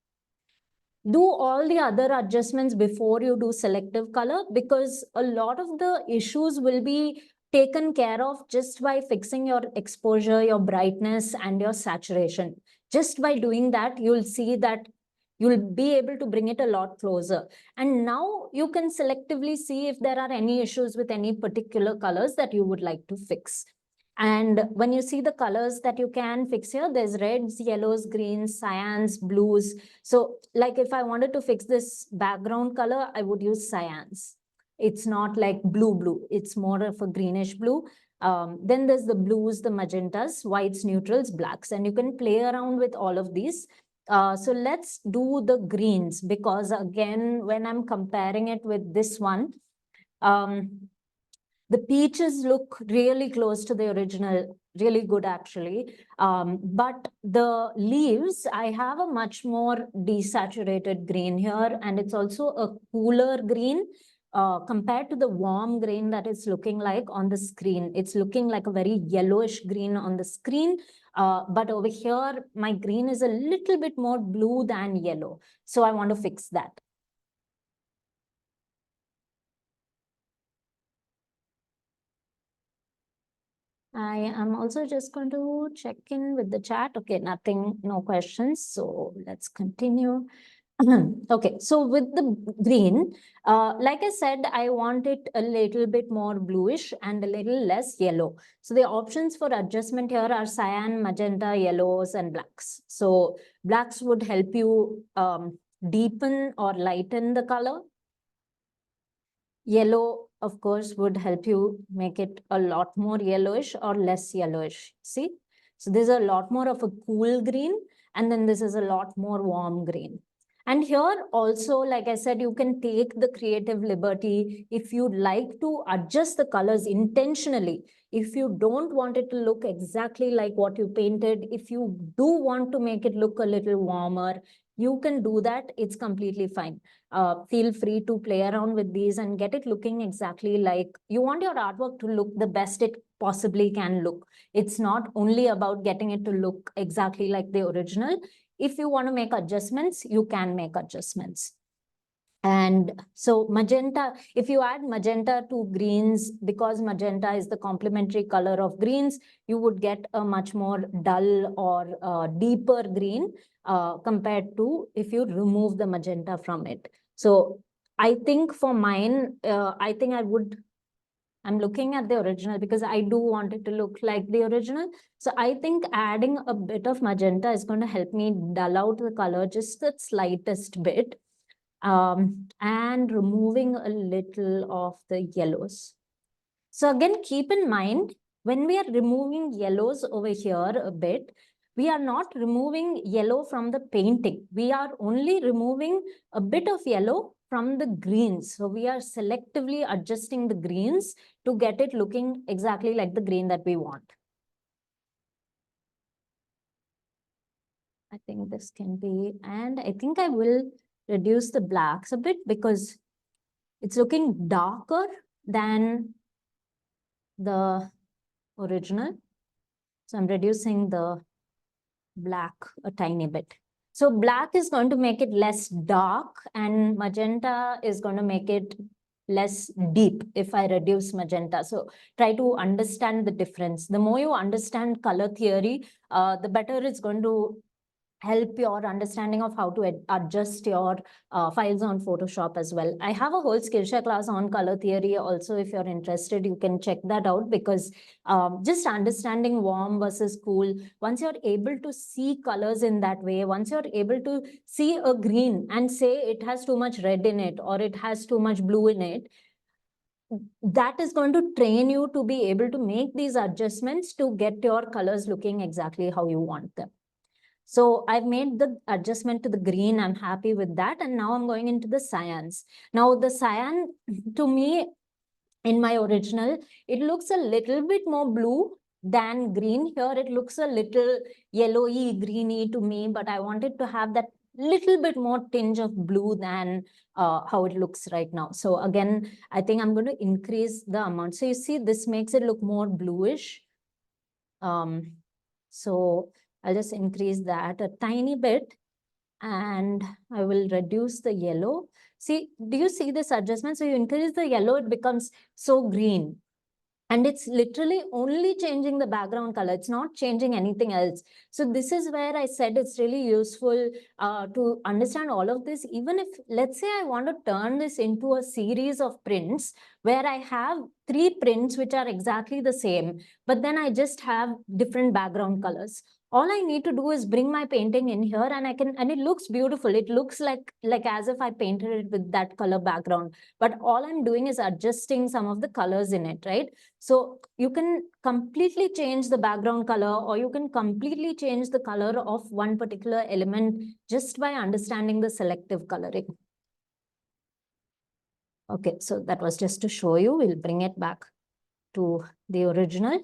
Do all the other adjustments before you do selective color, because a lot of the issues will be taken care of just by fixing your exposure, your brightness, and your saturation. Just by doing that, you'll see that you'll be able to bring it a lot closer. And now you can selectively see if there are any issues with any particular colors that you would like to fix. And when you see the colors that you can fix here, there's reds, yellows, greens, cyans, blues. So like if I wanted to fix this background color, I would use cyans. It's not like blue. It's more of a greenish blue. Then there's the blues, the magentas, whites, neutrals, blacks, and you can play around with all of these. So let's do the greens, because again, when I'm comparing it with this one, the peaches look really close to the original, really good actually. But the leaves, I have a much more desaturated green here, and it's also a cooler green compared to the warm green that it's looking like on the screen. It's looking like a very yellowish green on the screen. But over here, my green is a little bit more blue than yellow. So I want to fix that. I am also just going to check in with the chat. Okay, nothing, no questions. So let's continue. Okay, so with the green, like I said, I want it a little bit more bluish and a little less yellow. So the options for adjustment here are cyan, magenta, yellows, and blacks. So blacks would help you deepen or lighten the color. Yellow, of course, would help you make it a lot more yellowish or less yellowish. See? So there's a lot more of a cool green, and then this is a lot more warm green. And here also, like I said, you can take the creative liberty if you'd like to adjust the colors intentionally. If you don't want it to look exactly like what you painted, if you do want to make it look a little warmer, you can do that. It's completely fine. Feel free to play around with these and get it looking exactly like you want your artwork to look the best it possibly can look. It's not only about getting it to look exactly like the original. If you want to make adjustments, you can make adjustments. And so magenta, if you add magenta to greens, because magenta is the complementary color of greens, you would get a much more dull or deeper green compared to if you remove the magenta from it. So I think for mine, I think I'm looking at the original because I do want it to look like the original. So I think adding a bit of magenta is going to help me dull out the color just the slightest bit. And removing a little of the yellows. So again, keep in mind, when we are removing yellows over here a bit, we are not removing yellow from the painting. We are only removing a bit of yellow from the greens. So we are selectively adjusting the greens to get it looking exactly like the green that we want. I think this can be, and I think I will reduce the blacks a bit because it's looking darker than the original. So I'm reducing the black a tiny bit. So black is going to make it less dark and magenta is going to make it less deep if I reduce magenta. So try to understand the difference. The more you understand color theory, the better it's going to help your understanding of how to adjust your files on Photoshop as well. I have a whole Skillshare class on color theory also. If you're interested, you can check that out, because just understanding warm versus cool, once you're able to see colors in that way, once you're able to see a green and say it has too much red in it or it has too much blue in it, that is going to train you to be able to make these adjustments to get your colors looking exactly how you want them. So I've made the adjustment to the green. I'm happy with that. And now I'm going into the cyans. Now the cyan, to me, in my original, it looks a little bit more blue than green. Here it looks a little yellowy, greeny to me, but I wanted to have that little bit more tinge of blue than how it looks right now. So again, I think I'm going to increase the amount. So you see, this makes it look more bluish. So I'll just increase that a tiny bit and I will reduce the yellow. See, do you see this adjustment? So you increase the yellow, it becomes so green. And it's literally only changing the background color. It's not changing anything else. So this is where I said it's really useful to understand all of this. Even if, let's say I want to turn this into a series of prints where I have 3 prints which are exactly the same, but then I just have different background colors. All I need to do is bring my painting in here and it looks beautiful. It looks like as if I painted it with that color background. But all I'm doing is adjusting some of the colors in it, right? So you can completely change the background color, or you can completely change the color of one particular element just by understanding the selective coloring. Okay, so that was just to show you. We'll bring it back to the original.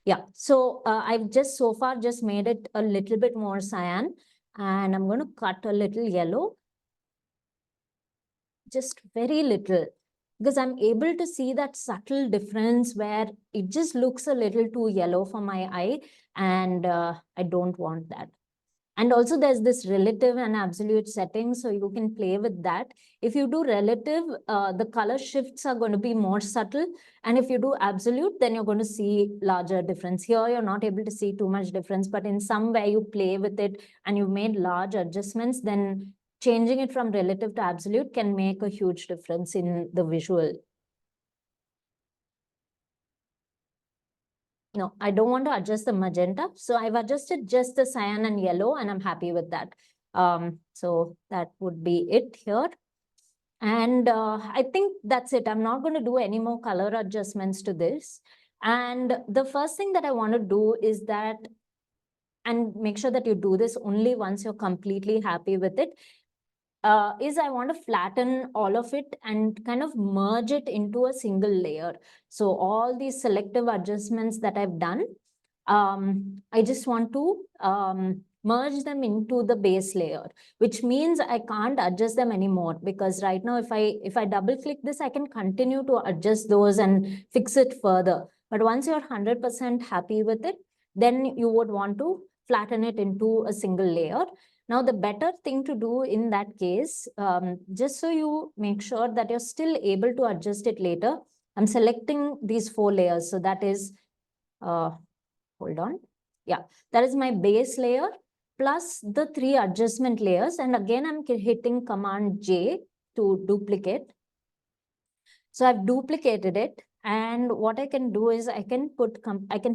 Yeah, so I've just so far just made it a little bit more cyan, and I'm going to cut a little yellow, just very little, because I'm able to see that subtle difference where it just looks a little too yellow for my eye, and I don't want that. And also there's this relative and absolute setting, so you can play with that. If you do relative, the color shifts are going to be more subtle. And if you do absolute, then you're going to see larger difference. Here, you're not able to see too much difference, but in some way you play with it and you've made large adjustments, then changing it from relative to absolute can make a huge difference in the visual. No, I don't want to adjust the magenta. So I've adjusted just the cyan and yellow, and I'm happy with that. So that would be it here. And I think that's it. I'm not going to do any more color adjustments to this. And the first thing that I want to do is that, and make sure that you do this only once you're completely happy with it, is I want to flatten all of it and kind of merge it into a single layer. So all these selective adjustments that I've done, I just want to merge them into the base layer, which means I can't adjust them anymore, because right now if I double click this, I can continue to adjust those and fix it further. But once you're 100% happy with it, then you would want to flatten it into a single layer. Now, the better thing to do in that case, just so you make sure that you're still able to adjust it later, I'm selecting these 4 layers. So that is, hold on. Yeah, that is my base layer plus the 3 adjustment layers. And again, I'm hitting Command J to duplicate. So I've duplicated it. And what I can do is I can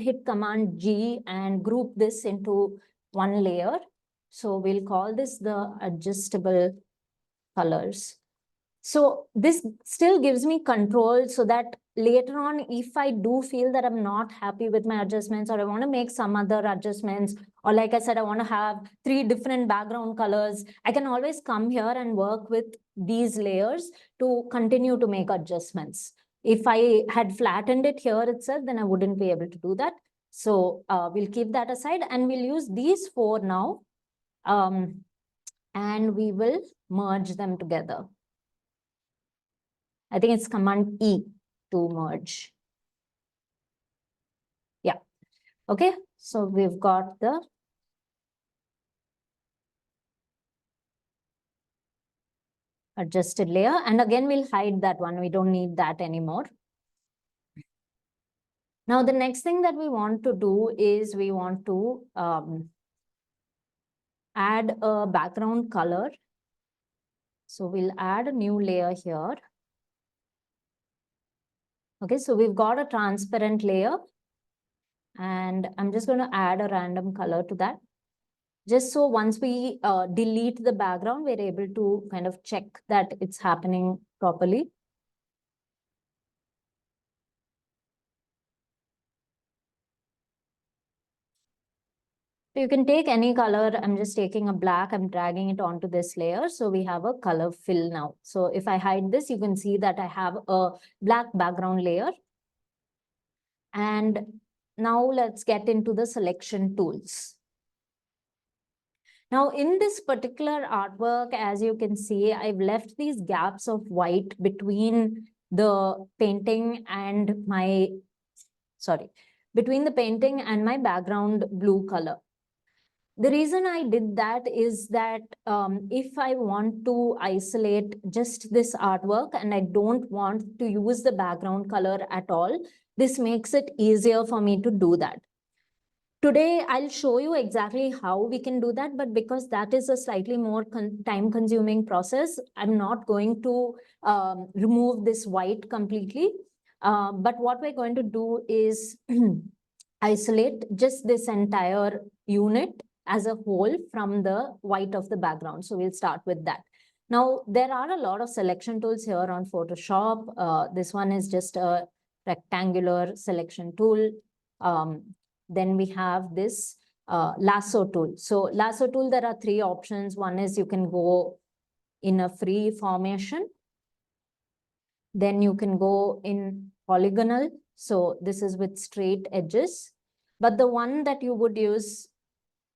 hit Command G and group this into one layer. So we'll call this the adjustable colors. So this still gives me control so that later on, if I do feel that I'm not happy with my adjustments, or I want to make some other adjustments, or like I said, I want to have 3 different background colors, I can always come here and work with these layers to continue to make adjustments. If I had flattened it here itself, then I wouldn't be able to do that. So we'll keep that aside and we'll use these 4 now. And we will merge them together. I think it's Command E to merge. Yeah. Okay. So we've got the adjusted layer. And again, we'll hide that one. We don't need that anymore. Now, the next thing that we want to do is we want to add a background color. So we'll add a new layer here. Okay, so we've got a transparent layer. And I'm just going to add a random color to that. Just so once we delete the background, we're able to kind of check that it's happening properly. So you can take any color. I'm just taking a black, I'm dragging it onto this layer. So we have a color fill now. So if I hide this, you can see that I have a black background layer. And now let's get into the selection tools. Now, in this particular artwork, as you can see, I've left these gaps of white between the painting and my, between the painting and my background blue color. The reason I did that is that if I want to isolate just this artwork and I don't want to use the background color at all, this makes it easier for me to do that. Today, I'll show you exactly how we can do that, but because that is a slightly more time-consuming process, I'm not going to remove this white completely. But what we're going to do is isolate just this entire unit as a whole from the white of the background. So we'll start with that. Now, there are a lot of selection tools here on Photoshop. This one is just a rectangular selection tool. Then we have this lasso tool. So lasso tool, there are 3 options. One is you can go in a free formation. Then you can go in polygonal. So this is with straight edges. But the one that you would use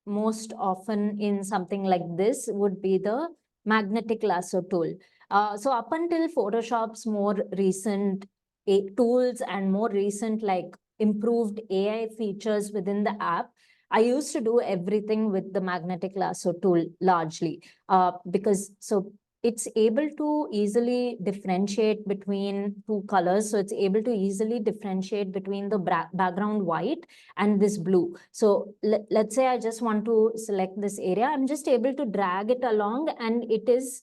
most often in something like this would be the magnetic lasso tool. So up until Photoshop's more recent tools and more recent like improved AI features within the app, I used to do everything with the magnetic lasso tool largely because it's able to easily differentiate between 2 colors. So it's able to easily differentiate between the background white and this blue. So let's say I just want to select this area. I'm just able to drag it along and it is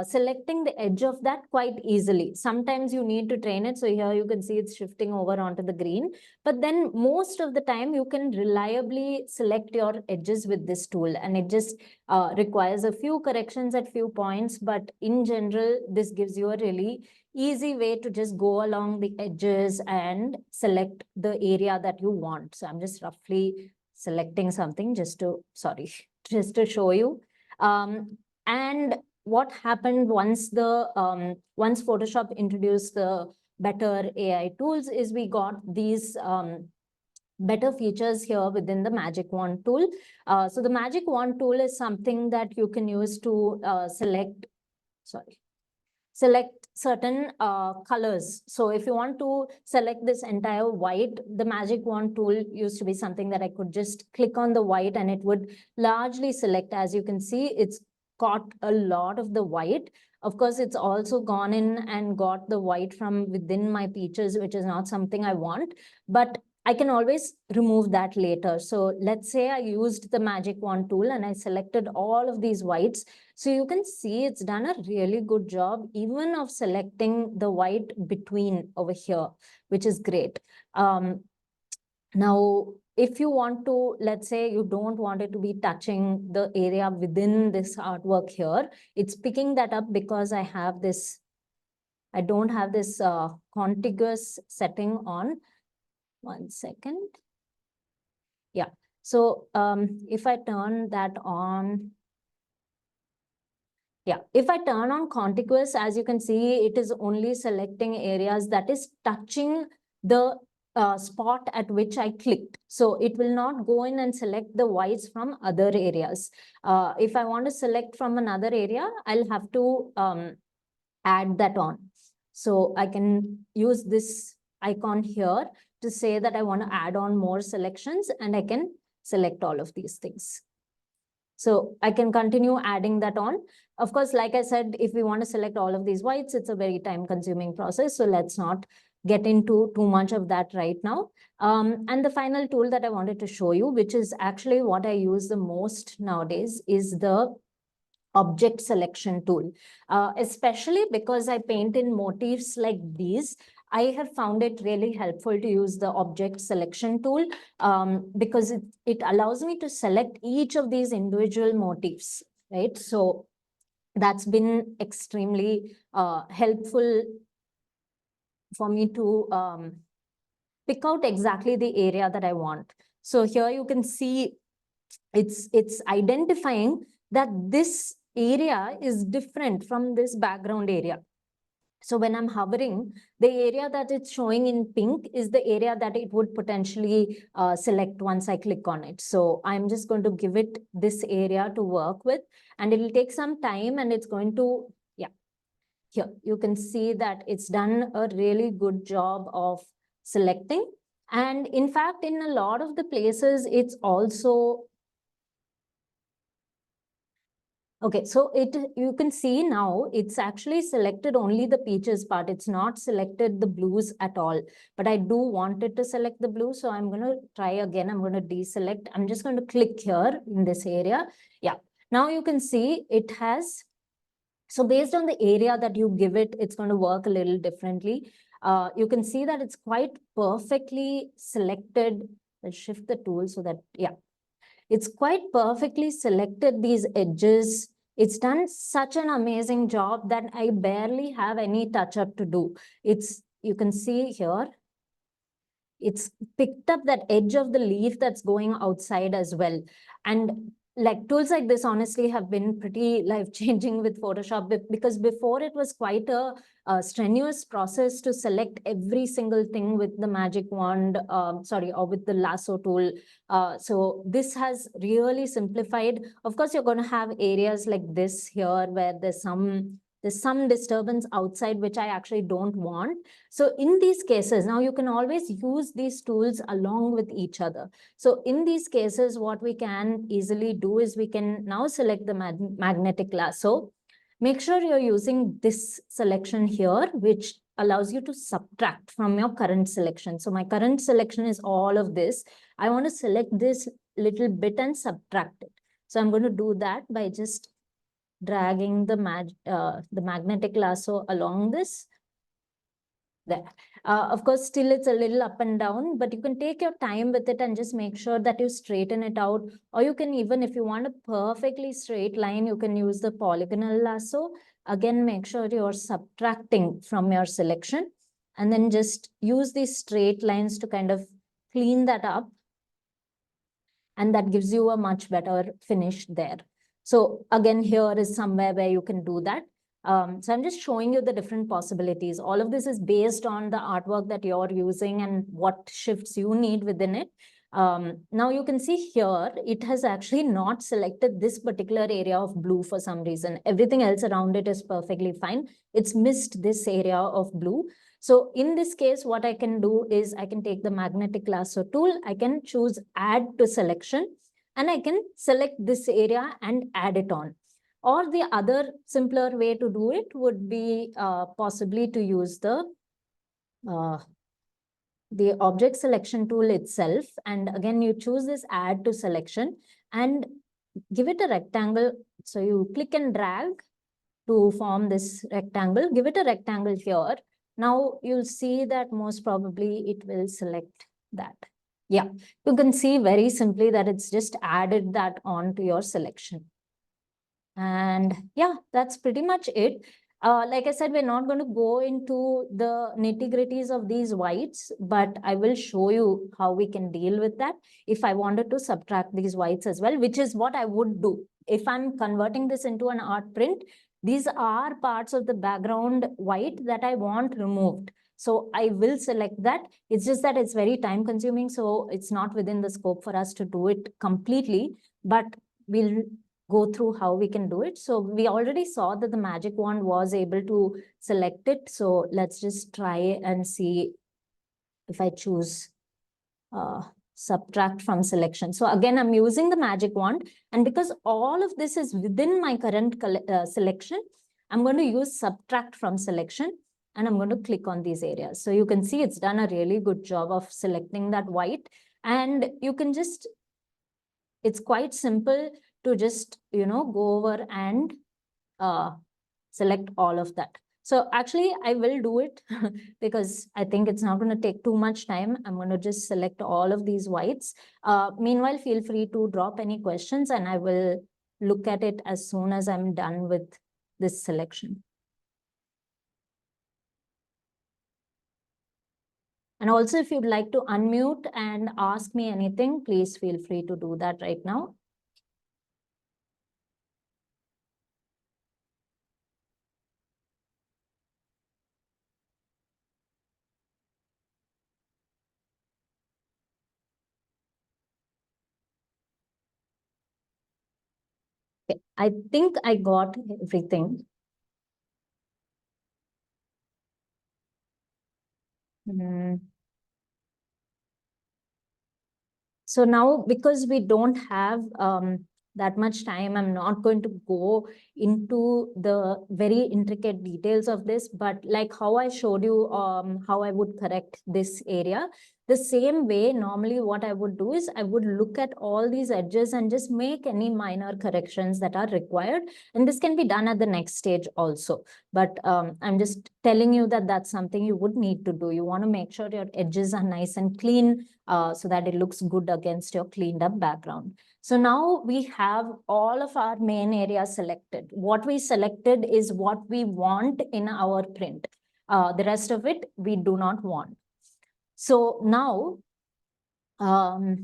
selecting the edge of that quite easily. Sometimes you need to train it. So here you can see it's shifting over onto the green. But then most of the time you can reliably select your edges with this tool. And it just requires a few corrections at few points. But in general, this gives you a really easy way to just go along the edges and select the area that you want. So I'm just roughly selecting something just to show you. And what happened once once Photoshop introduced the better AI tools is we got these better features here within the Magic Wand tool. So the Magic Wand tool is something that you can use to select select certain colors. So if you want to select this entire white, the magic wand tool used to be something that I could just click on the white and it would largely select. As you can see, it's got a lot of the white. Of course, it's also gone in and got the white from within my peaches, which is not something I want, but I can always remove that later. So let's say I used the magic wand tool and I selected all of these whites. So you can see it's done a really good job even of selecting the white between over here, which is great. Now, if you want to, let's say you don't want it to be touching the area within this artwork here, it's picking that up because I have this, I don't have this contiguous setting on. 1 second. Yeah. So if I turn that on, yeah, if I turn on contiguous, as you can see, it is only selecting areas that is touching the spot at which I clicked. So it will not go in and select the whites from other areas. If I want to select from another area, I'll have to add that on. So I can use this icon here to say that I want to add on more selections, and I can select all of these things. So I can continue adding that on. Of course, like I said, if we want to select all of these whites, it's a very time-consuming process. So let's not get into too much of that right now. And the final tool that I wanted to show you, which is actually what I use the most nowadays, is the object selection tool, especially because I paint in motifs like these. I have found it really helpful to use the object selection tool because it allows me to select each of these individual motifs, right? So that's been extremely helpful for me to pick out exactly the area that I want. So here you can see it's identifying that this area is different from this background area. So when I'm hovering, the area that it's showing in pink is the area that it would potentially select once I click on it. So I'm just going to give it this area to work with, and it'll take some time, and it's going to, yeah, here you can see that it's done a really good job of selecting. And in fact, in a lot of the places, it's also okay, so you can see now it's actually selected only the peaches part. It's not selected the blues at all, but I do want it to select the blue. So I'm going to try again. I'm going to deselect. I'm just going to click here in this area. Yeah, now you can see it has, so based on the area that you give it, it's going to work a little differently. You can see that it's quite perfectly selected. Let's shift the tool so that, yeah. It's quite perfectly selected these edges. It's done such an amazing job that I barely have any touch up to do. You can see here, it's picked up that edge of the leaf that's going outside as well. And like tools like this honestly have been pretty life-changing with Photoshop, because before it was quite a strenuous process to select every single thing with the magic wand, or with the lasso tool. So this has really simplified. Of course, you're going to have areas like this here where there's some disturbance outside, which I actually don't want. So in these cases, now you can always use these tools along with each other. So in these cases, what we can easily do is we can now select the magnetic lasso. Make sure you're using this selection here, which allows you to subtract from your current selection. So my current selection is all of this. I want to select this little bit and subtract it. So I'm going to do that by just dragging the magnetic lasso along this. There. Of course, still it's a little up and down, but you can take your time with it and just make sure that you straighten it out. Or you can even, if you want a perfectly straight line, you can use the polygonal lasso. Again, make sure you're subtracting from your selection, and then just use these straight lines to kind of clean that up. And that gives you a much better finish there. So again, here is somewhere where you can do that. So I'm just showing you the different possibilities. All of this is based on the artwork that you're using and what shifts you need within it. Now you can see here, it has actually not selected this particular area of blue for some reason. Everything else around it is perfectly fine. It's missed this area of blue. So in this case, what I can do is I can take the magnetic lasso tool. I can choose add to selection, and I can select this area and add it on. Or the other simpler way to do it would be possibly to use the object selection tool itself. And again, you choose this add to selection and give it a rectangle. So you click and drag to form this rectangle, give it a rectangle here. Now you'll see that most probably it will select that. Yeah, you can see very simply that it's just added that on to your selection. And yeah, that's pretty much it. Like I said, we're not going to go into the nitty-gritties of these whites, but I will show you how we can deal with that if I wanted to subtract these whites as well, which is what I would do. If I'm converting this into an art print, these are parts of the background white that I want removed. So I will select that. It's just that it's very time consuming, so it's not within the scope for us to do it completely, but we'll go through how we can do it. So we already saw that the magic wand was able to select it. So let's just try and see if I choose subtract from selection. So again, I'm using the magic wand, and because all of this is within my current selection, I'm going to use subtract from selection, and I'm going to click on these areas. So you can see it's done a really good job of selecting that white, and you can just, it's quite simple to just, go over and select all of that. So actually, I will do it because I think it's not going to take too much time. I'm going to just select all of these whites. Meanwhile, feel free to drop any questions and I will look at it as soon as I'm done with this selection. And also, if you'd like to unmute and ask me anything, please feel free to do that right now. Okay, I think I got everything. So now, because we don't have that much time, I'm not going to go into the very intricate details of this, but like how I showed you how I would correct this area, the same way, normally what I would do is I would look at all these edges and just make any minor corrections that are required. And this can be done at the next stage also. But I'm just telling you that that's something you would need to do. You want to make sure your edges are nice and clean so that it looks good against your cleaned up background. So now we have all of our main areas selected. What we selected is what we want in our print. The rest of it, we do not want. So now, I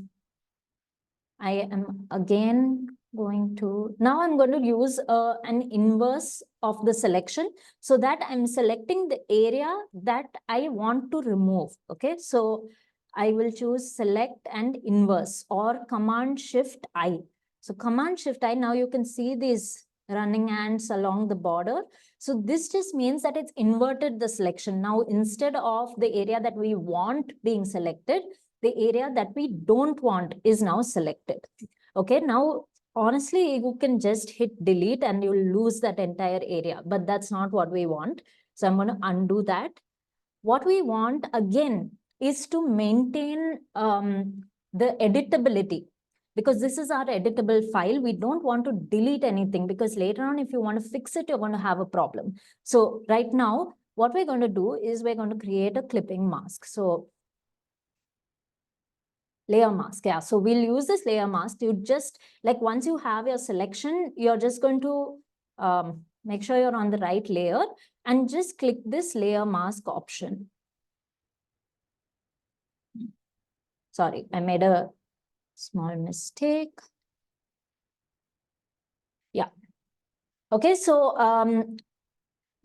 am again going to, now I'm going to use an inverse of the selection so that I'm selecting the area that I want to remove. Okay, so I will choose select and inverse or Command Shift I. So Command Shift I, now you can see these running ants along the border. So this just means that it's inverted the selection. Now, instead of the area that we want being selected, the area that we don't want is now selected. Okay, now, honestly, you can just hit delete and you'll lose that entire area, but that's not what we want. So I'm going to undo that. What we want, again, is to maintain the editability, because this is our editable file. We don't want to delete anything because later on, if you want to fix it, you're going to have a problem. So right now, what we're going to do is we're going to create a clipping mask. So layer mask, yeah. So we'll use this layer mask. You just, like, once you have your selection, you're just going to make sure you're on the right layer and just click this layer mask option. Sorry, I made a small mistake. Yeah. Okay, so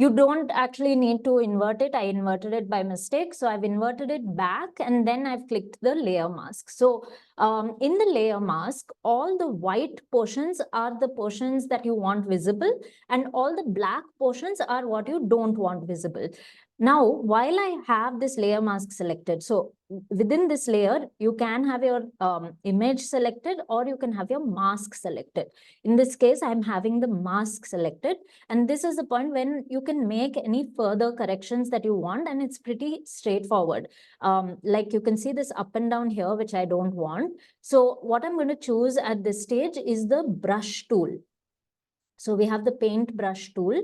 You don't actually need to invert it. I inverted it by mistake. So I've inverted it back and then I've clicked the layer mask. So in the layer mask, all the white portions are the portions that you want visible and all the black portions are what you don't want visible. Now, while I have this layer mask selected, so within this layer, you can have your image selected or you can have your mask selected. In this case, I'm having the mask selected. And this is the point when you can make any further corrections that you want. And it's pretty straightforward. Like you can see this up and down here, which I don't want. So what I'm going to choose at this stage is the brush tool. So we have the paint brush tool.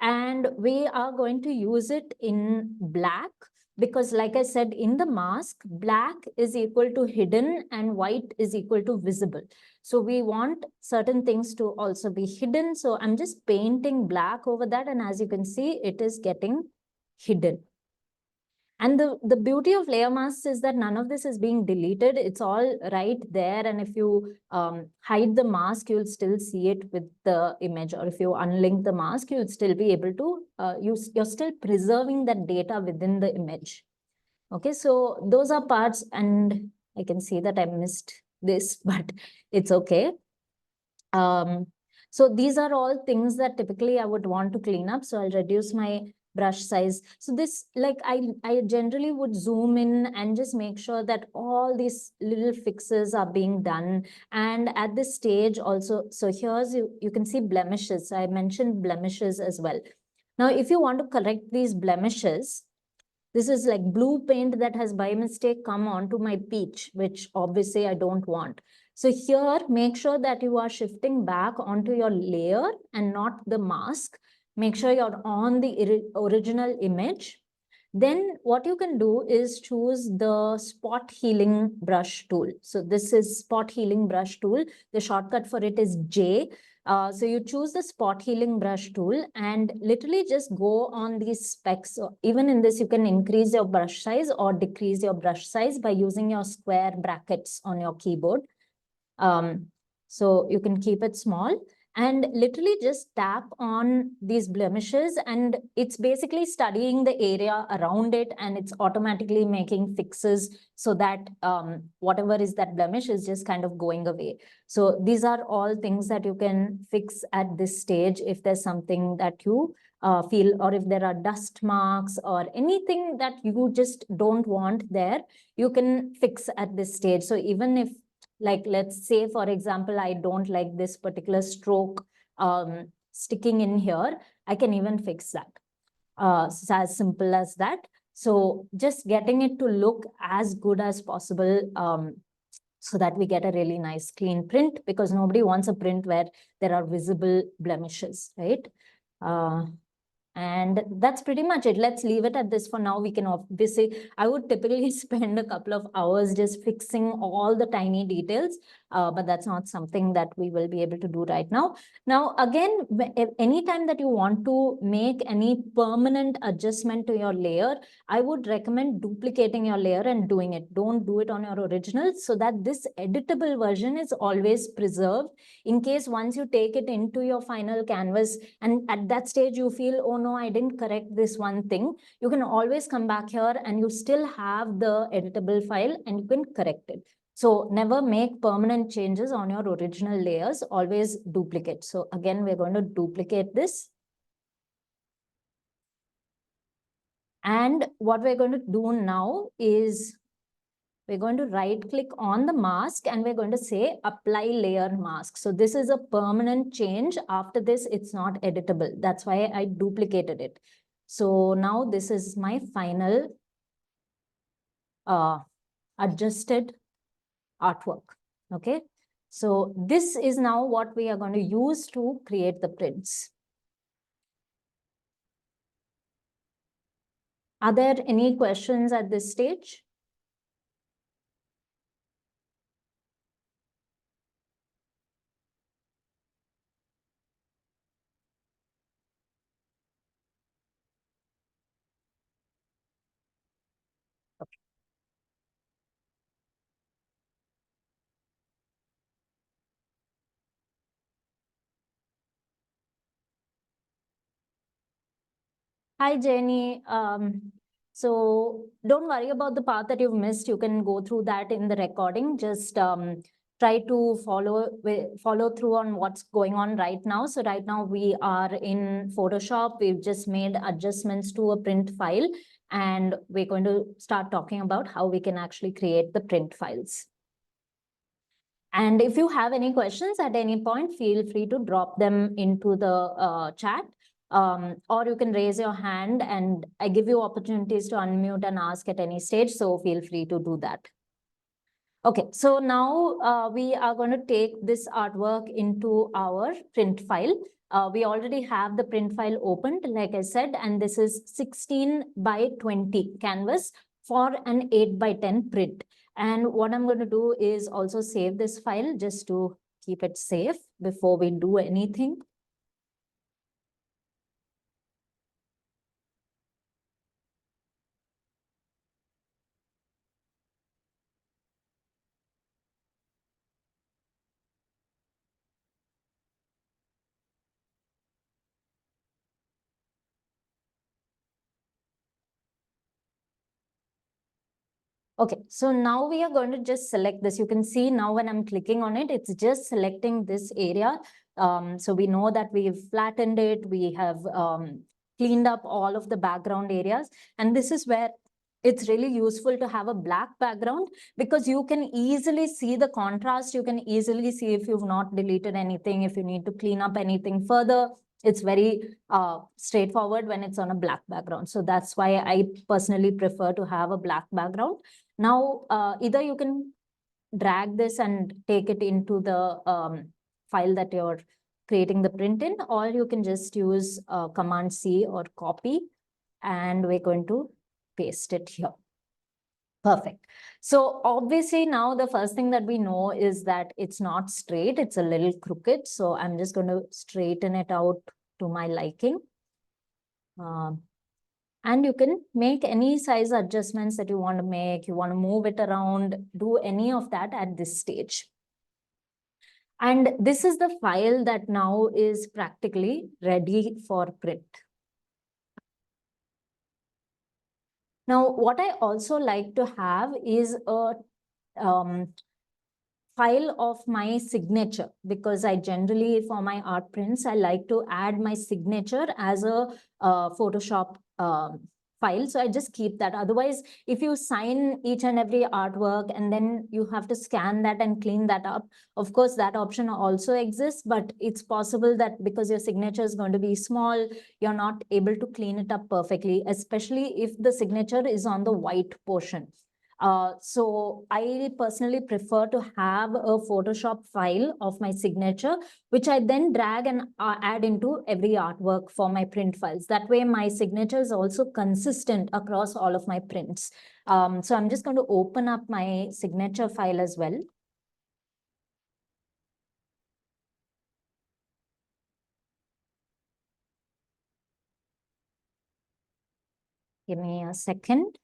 And we are going to use it in black because like I said, in the mask, black is equal to hidden and white is equal to visible. So we want certain things to also be hidden. So I'm just painting black over that. And as you can see, it is getting hidden. And the beauty of layer masks is that none of this is being deleted. It's all right there. And if you hide the mask, you'll still see it with the image. Or if you unlink the mask, you'll still be able to, you're still preserving that data within the image. Okay, so those are parts. And I can see that I missed this, but it's okay. So these are all things that typically I would want to clean up. So I'll reduce my brush size. So this, like I generally would zoom in and just make sure that all these little fixes are being done. And at this stage also, so here's, you can see blemishes. I mentioned blemishes as well. Now, if you want to correct these blemishes, this is like blue paint that has by mistake come onto my peach, which obviously I don't want. So here, make sure that you are shifting back onto your layer and not the mask. Make sure you're on the original image. Then what you can do is choose the spot healing brush tool. So this is spot healing brush tool. The shortcut for it is J. So you choose the spot healing brush tool and literally just go on these specs. So even in this, you can increase your brush size or decrease your brush size by using your square brackets on your keyboard. So you can keep it small and literally just tap on these blemishes and it's basically studying the area around it and it's automatically making fixes so that whatever is that blemish is just kind of going away. So these are all things that you can fix at this stage if there's something that you feel, or if there are dust marks or anything that you just don't want there, you can fix at this stage. So even if, like, let's say, for example, I don't like this particular stroke sticking in here, I can even fix that. So as simple as that. So just getting it to look as good as possible so that we get a really nice clean print, because nobody wants a print where there are visible blemishes, right? And that's pretty much it. Let's leave it at this for now. We can obviously, I would typically spend a couple of hours just fixing all the tiny details, but that's not something that we will be able to do right now. Now, again, anytime that you want to make any permanent adjustment to your layer, I would recommend duplicating your layer and doing it. Don't do it on your original, so that this editable version is always preserved in case once you take it into your final canvas and at that stage you feel, oh no, I didn't correct this one thing, you can always come back here and you still have the editable file and you can correct it. So never make permanent changes on your original layers, always duplicate. So again, we're going to duplicate this. And what we're going to do now is we're going to right click on the mask and we're going to say apply layer mask. So this is a permanent change. After this, it's not editable. That's why I duplicated it. So now this is my final adjusted artwork. Okay. So this is now what we are going to use to create the prints. Are there any questions at this stage? Hi, Jenny. So don't worry about the part that you've missed. You can go through that in the recording. Just try to follow through on what's going on right now. So right now we are in Photoshop. We've just made adjustments to a print file, and we're going to start talking about how we can actually create the print files. And if you have any questions at any point, feel free to drop them into the chat. Or you can raise your hand, and I give you opportunities to unmute and ask at any stage. So feel free to do that. Okay, so now we are going to take this artwork into our print file. We already have the print file opened, like I said, and this is 16 by 20 canvas for an 8 by 10 print. And what I'm going to do is also save this file just to keep it safe before we do anything. Okay, so now we are going to just select this. You can see now when I'm clicking on it, it's just selecting this area. So we know that we've flattened it. We have cleaned up all of the background areas. And this is where it's really useful to have a black background, because you can easily see the contrast. You can easily see if you've not deleted anything, if you need to clean up anything further. It's very straightforward when it's on a black background. So that's why I personally prefer to have a black background. Now, either you can drag this and take it into the file that you're creating the print in, or you can just use Command C or copy, and we're going to paste it here. Perfect. So obviously now the first thing that we know is that it's not straight, it's a little crooked. So I'm just going to straighten it out to my liking. And you can make any size adjustments that you want to make. You want to move it around, do any of that at this stage. And this is the file that now is practically ready for print. Now, what I also like to have is a file of my signature, because I generally, for my art prints, I like to add my signature as a Photoshop file. So I just keep that. Otherwise, if you sign each and every artwork and then you have to scan that and clean that up, of course, that option also exists, but it's possible that because your signature is going to be small, you're not able to clean it up perfectly, especially if the signature is on the white portion. So I personally prefer to have a Photoshop file of my signature, which I then drag and add into every artwork for my print files. That way my signature is also consistent across all of my prints. So I'm just going to open up my signature file as well. Give me a second.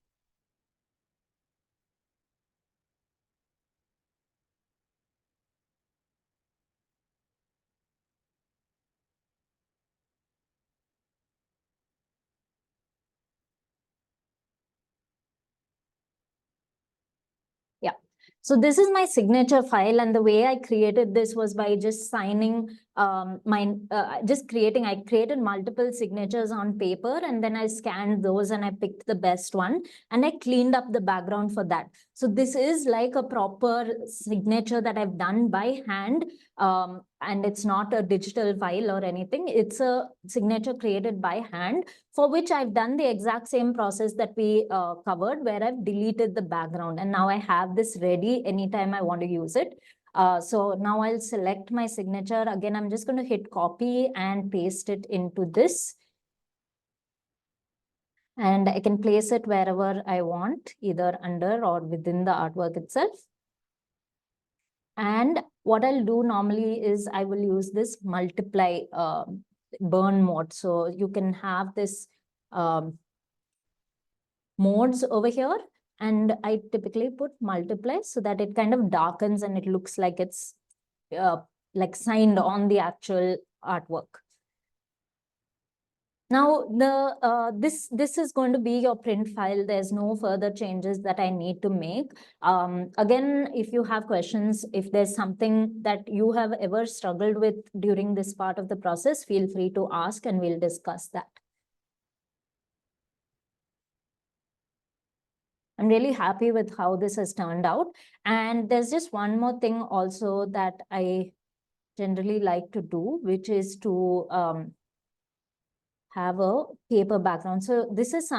Yeah. So this is my signature file, and the way I created this was by just signing I created multiple signatures on paper, and then I scanned those and I picked the best one and I cleaned up the background for that. So this is like a proper signature that I've done by hand, and it's not a digital file or anything. It's a signature created by hand, for which I've done the exact same process that we covered, where I've deleted the background, and now I have this ready anytime I want to use it. So now I'll select my signature. Again, I'm just going to hit copy and paste it into this. And I can place it wherever I want, either under or within the artwork itself. And what I'll do normally is I will use this multiply burn mode. So you can have this modes over here. And I typically put multiply so that it kind of darkens and it looks like it's like signed on the actual artwork. Now, this is going to be your print file. There's no further changes that I need to make. Again, if you have questions, if there's something that you have ever struggled with during this part of the process, feel free to ask and we'll discuss that. I'm really happy with how this has turned out. And there's just one more thing also that I generally like to do, which is to have a paper background. So this is a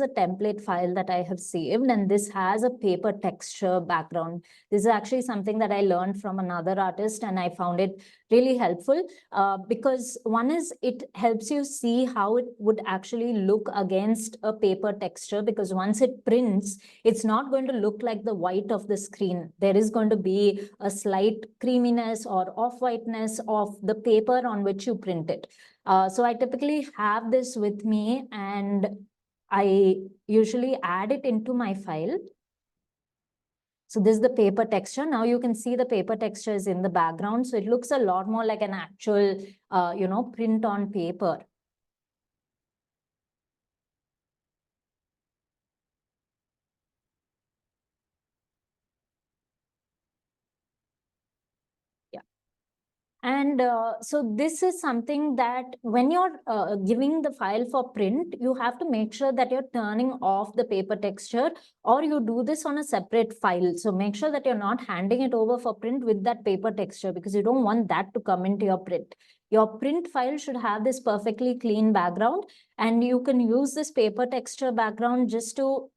template file that I have saved, and this has a paper texture background. This is actually something that I learned from another artist, and I found it really helpful because one is it helps you see how it would actually look against a paper texture, because once it prints, it's not going to look like the white of the screen. There is going to be a slight creaminess or off-whiteness of the paper on which you print it. So I typically have this with me, and I usually add it into my file. So this is the paper texture. Now you can see the paper texture is in the background. So it looks a lot more like an actual, print on paper. And so this is something that when you're giving the file for print, you have to make sure that you're turning off the paper texture, or you do this on a separate file. So make sure that you're not handing it over for print with that paper texture, because you don't want that to come into your print. Your print file should have this perfectly clean background, and you can use this paper texture background just to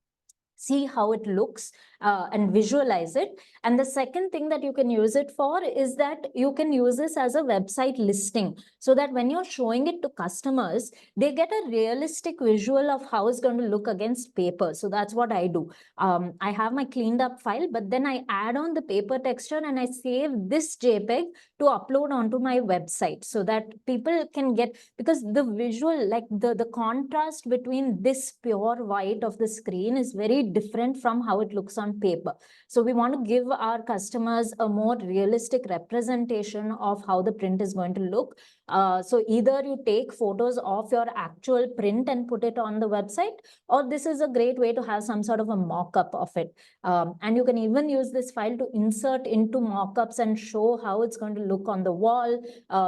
see how it looks and visualize it. And the second thing that you can use it for is that you can use this as a website listing, so that when you're showing it to customers, they get a realistic visual of how it's going to look against paper. So that's what I do. I have my cleaned up file, but then I add on the paper texture and I save this JPEG to upload onto my website, so that people can get, because the visual, like the contrast between this pure white of the screen is very different from how it looks on paper. So we want to give our customers a more realistic representation of how the print is going to look. So either you take photos of your actual print and put it on the website, or this is a great way to have some sort of a mock-up of it. And you can even use this file to insert into mock-ups and show how it's going to look on the wall,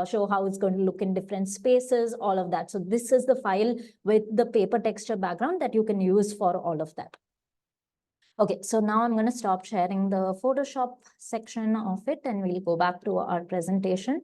show how it's going to look in different spaces, all of that. So this is the file with the paper texture background that you can use for all of that. Okay, so now I'm going to stop sharing the Photoshop section of it, and we'll go back to our presentation.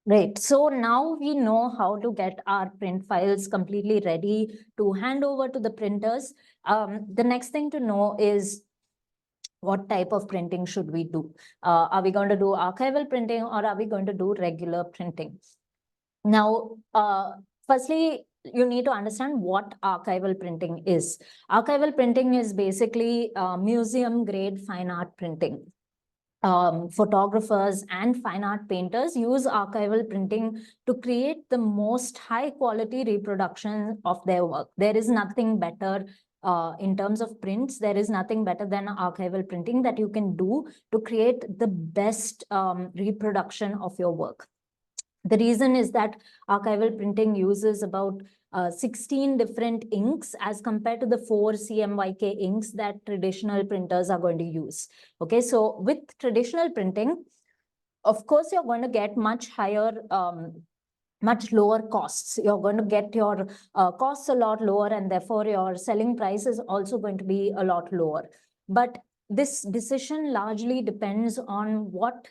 Great. So now we know how to get our print files completely ready to hand over to the printers. The next thing to know is what type of printing should we do? Are we going to do archival printing, or are we going to do regular printing? Now, firstly, you need to understand what archival printing is. Archival printing is basically museum grade fine art printing. Photographers and fine art painters use archival printing to create the most high quality reproduction of their work. There is nothing better in terms of prints. There is nothing better than archival printing that you can do to create the best reproduction of your work. The reason is that archival printing uses about 16 different inks as compared to the 4 CMYK inks that traditional printers are going to use. Okay, so with traditional printing, of course, you're going to get much higher, much lower costs. You're going to get your costs a lot lower, and therefore your selling price is also going to be a lot lower. But this decision largely depends on what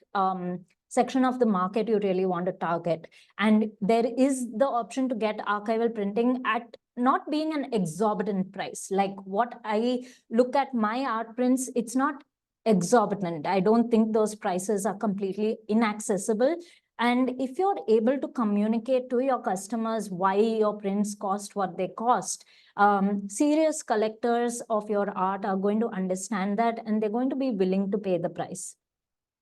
section of the market you really want to target. And there is the option to get archival printing at not being an exorbitant price. Like what I look at my art prints, it's not exorbitant. I don't think those prices are completely inaccessible. And if you're able to communicate to your customers why your prints cost what they cost, serious collectors of your art are going to understand that, and they're going to be willing to pay the price.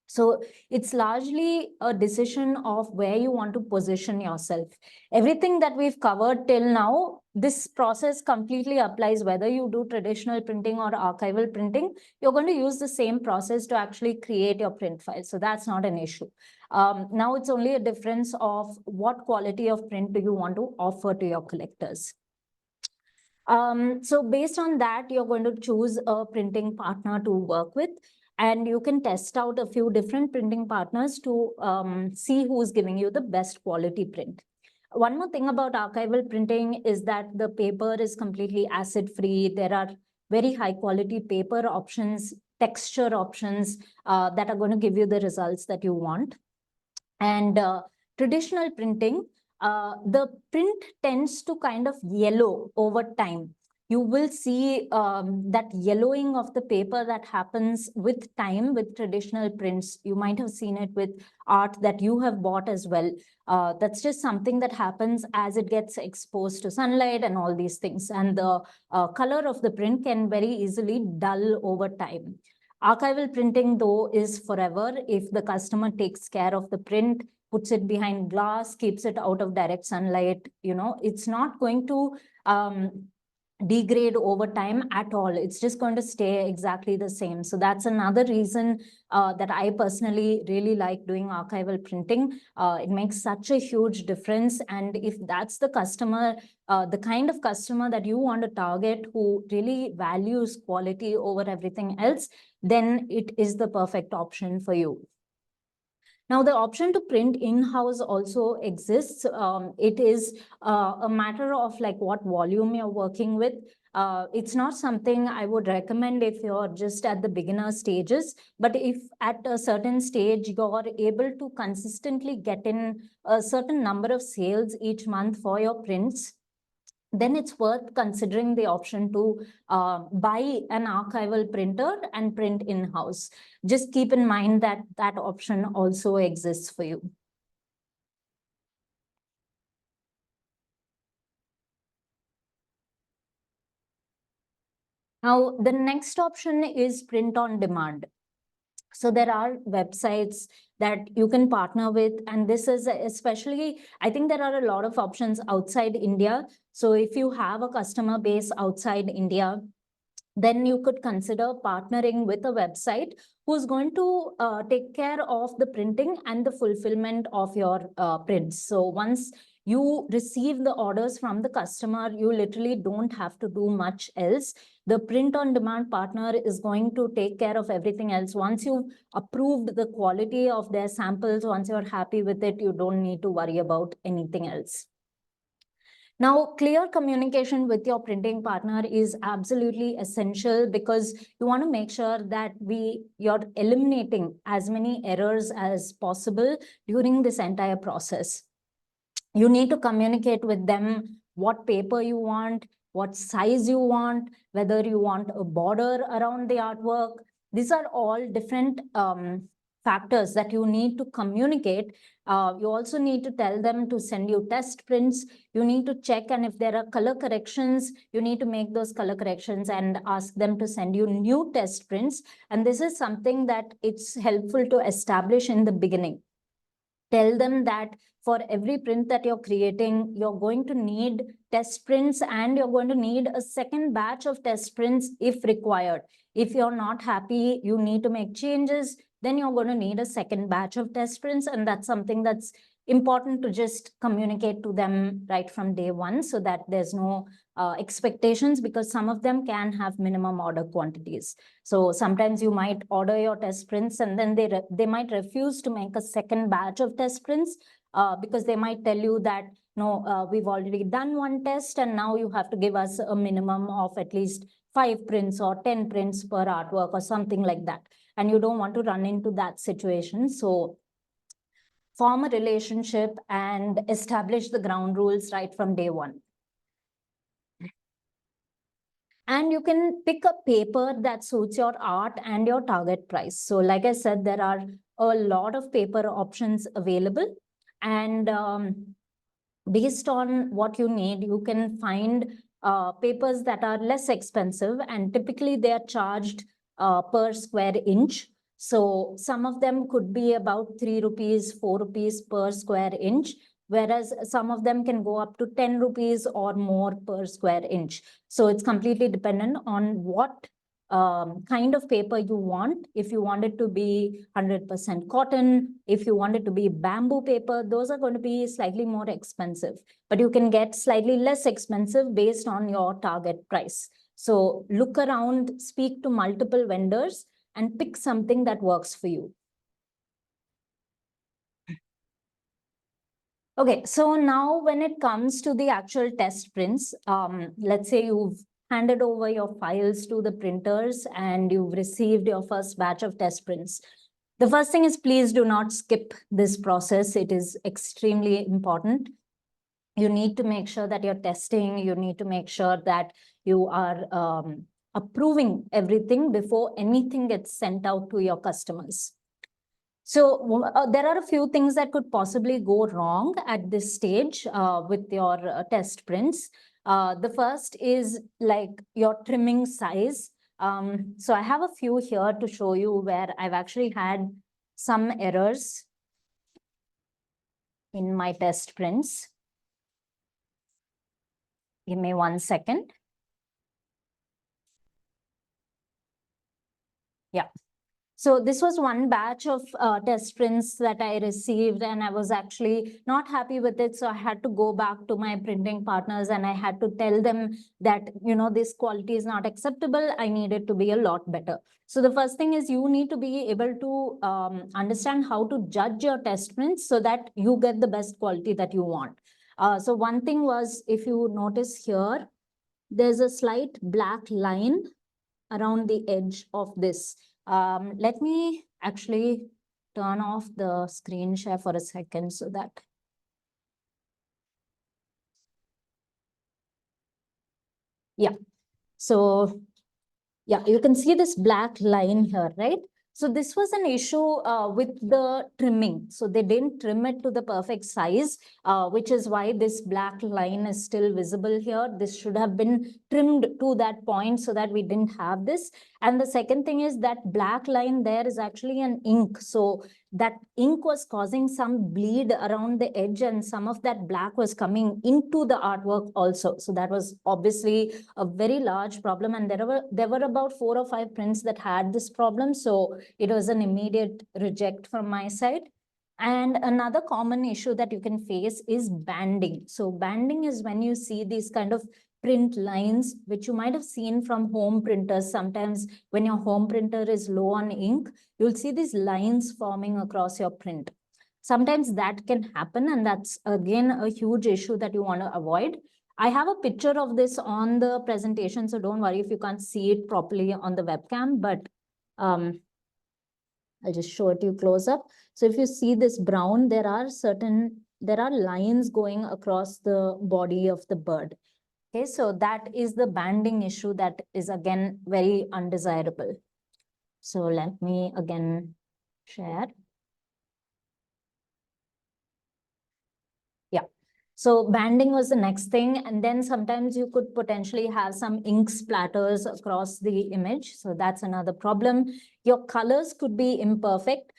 So it's largely a decision of where you want to position yourself. Everything that we've covered till now, this process completely applies whether you do traditional printing or archival printing. You're going to use the same process to actually create your print file. So that's not an issue. Now it's only a difference of what quality of print do you want to offer to your collectors. So based on that, you're going to choose a printing partner to work with. And you can test out a few different printing partners to see who's giving you the best quality print. One more thing about archival printing is that the paper is completely acid-free. There are very high quality paper options, texture options that are going to give you the results that you want. And traditional printing, the print tends to kind of yellow over time. You will see that yellowing of the paper that happens with time with traditional prints. You might have seen it with art that you have bought as well. That's just something that happens as it gets exposed to sunlight and all these things. And the color of the print can very easily dull over time. Archival printing, though, is forever if the customer takes care of the print, puts it behind glass, keeps it out of direct sunlight. It's not going to degrade over time at all. It's just going to stay exactly the same. So that's another reason that I personally really like doing archival printing. It makes such a huge difference. And if that's the customer, the kind of customer that you want to target who really values quality over everything else, then it is the perfect option for you. Now, the option to print in-house also exists. It is a matter of like what volume you're working with. It's not something I would recommend if you're just at the beginner stages, but if at a certain stage you're able to consistently get in a certain number of sales each month for your prints, then it's worth considering the option to buy an archival printer and print in-house. Just keep in mind that that option also exists for you. Now, the next option is print on demand. So there are websites that you can partner with, and this is especially, I think there are a lot of options outside India. So if you have a customer base outside India, then you could consider partnering with a website who's going to take care of the printing and the fulfillment of your prints. So once you receive the orders from the customer, you literally don't have to do much else. The print on demand partner is going to take care of everything else. Once you've approved the quality of their samples, once you're happy with it, you don't need to worry about anything else. Now, clear communication with your printing partner is absolutely essential because you want to make sure that you're eliminating as many errors as possible during this entire process. You need to communicate with them what paper you want, what size you want, whether you want a border around the artwork. These are all different factors that you need to communicate. You also need to tell them to send you test prints. You need to check, and if there are color corrections, you need to make those color corrections and ask them to send you new test prints. And this is something that it's helpful to establish in the beginning. Tell them that for every print that you're creating, you're going to need test prints, and you're going to need a second batch of test prints if required. If you're not happy, you need to make changes, then you're going to need a second batch of test prints. And that's something that's important to just communicate to them right from day one, so that there's no expectations, because some of them can have minimum order quantities. So sometimes you might order your test prints and then they might refuse to make a second batch of test prints because they might tell you that, no, we've already done one test and now you have to give us a minimum of at least 5 prints or 10 prints per artwork or something like that. And you don't want to run into that situation. So form a relationship and establish the ground rules right from day one. And you can pick a paper that suits your art and your target price. So like I said, there are a lot of paper options available. And based on what you need, you can find papers that are less expensive, and typically they are charged per square inch. So some of them could be about 3 rupees, 4 rupees per square inch, whereas some of them can go up to 10 rupees or more per square inch. So it's completely dependent on what kind of paper you want. If you want it to be 100% cotton, if you want it to be bamboo paper, those are going to be slightly more expensive, but you can get slightly less expensive based on your target price. So look around, speak to multiple vendors, and pick something that works for you. Okay, so now when it comes to the actual test prints, let's say you've handed over your files to the printers and you've received your first batch of test prints. The first thing is, please do not skip this process. It is extremely important. You need to make sure that you're testing. You need to make sure that you are approving everything before anything gets sent out to your customers. So there are a few things that could possibly go wrong at this stage with your test prints. The first is like your trimming size. So I have a few here to show you where I've actually had some errors in my test prints. Give me 1 second. Yeah. So this was one batch of test prints that I received, and I was actually not happy with it. So I had to go back to my printing partners and I had to tell them that, you know, this quality is not acceptable. I need it to be a lot better. So the first thing is you need to be able to understand how to judge your test prints so that you get the best quality that you want. So one thing was, if you notice here, there's a slight black line around the edge of this. Let me actually turn off the screen share for a second so that. Yeah. So yeah, you can see this black line here, right? So this was an issue with the trimming. So they didn't trim it to the perfect size, which is why this black line is still visible here. This should have been trimmed to that point so that we didn't have this. And the second thing is that black line there is actually an ink. So that ink was causing some bleed around the edge, and some of that black was coming into the artwork also. So that was obviously a very large problem, and there were about 4 or 5 prints that had this problem. So it was an immediate reject from my side. And another common issue that you can face is banding. So banding is when you see these kind of print lines, which you might have seen from home printers. Sometimes when your home printer is low on ink, you'll see these lines forming across your print. Sometimes that can happen, and that's again a huge issue that you want to avoid. I have a picture of this on the presentation, so don't worry if you can't see it properly on the webcam, but I'll just show it to you close up. So if you see this brown, there are lines going across the body of the bird. Okay, so that is the banding issue that is again very undesirable. So let me again share. Yeah. So banding was the next thing. And then sometimes you could potentially have some ink splatters across the image. So that's another problem. Your colors could be imperfect.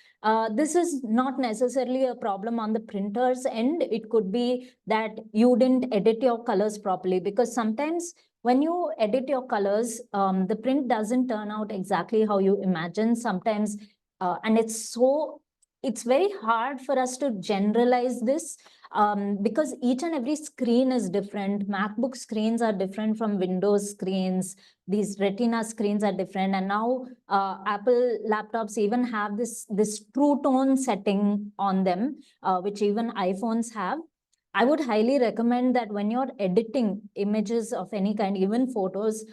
This is not necessarily a problem on the printer's end. It could be that you didn't edit your colors properly, because sometimes when you edit your colors, the print doesn't turn out exactly how you imagine sometimes. And it's very hard for us to generalize this. Because each and every screen is different. MacBook screens are different from Windows screens. These Retina screens are different. And now Apple laptops even have this True Tone setting on them, which even iPhones have. I would highly recommend that when you're editing images of any kind, even photos,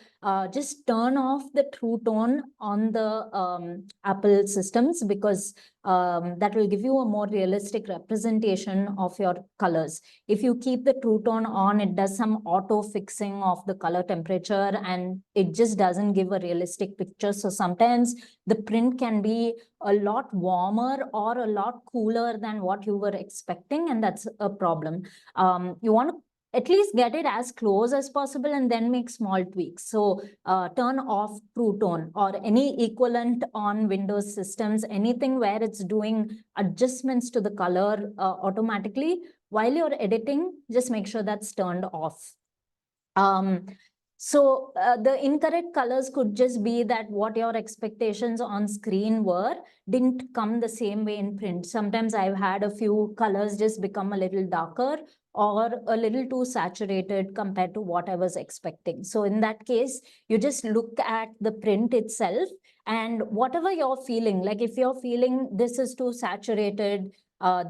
just turn off the True Tone on the Apple systems, because that will give you a more realistic representation of your colors. If you keep the True Tone on, it does some auto fixing of the color temperature, and it just doesn't give a realistic picture. So sometimes the print can be a lot warmer or a lot cooler than what you were expecting, and that's a problem. You want to at least get it as close as possible and then make small tweaks. So turn off True Tone or any equivalent on Windows systems, anything where it's doing adjustments to the color automatically. While you're editing, just make sure that's turned off. So the incorrect colors could just be that what your expectations on screen were didn't come the same way in print. Sometimes I've had a few colors just become a little darker or a little too saturated compared to what I was expecting. So in that case, you just look at the print itself and whatever you're feeling, like if you're feeling this is too saturated,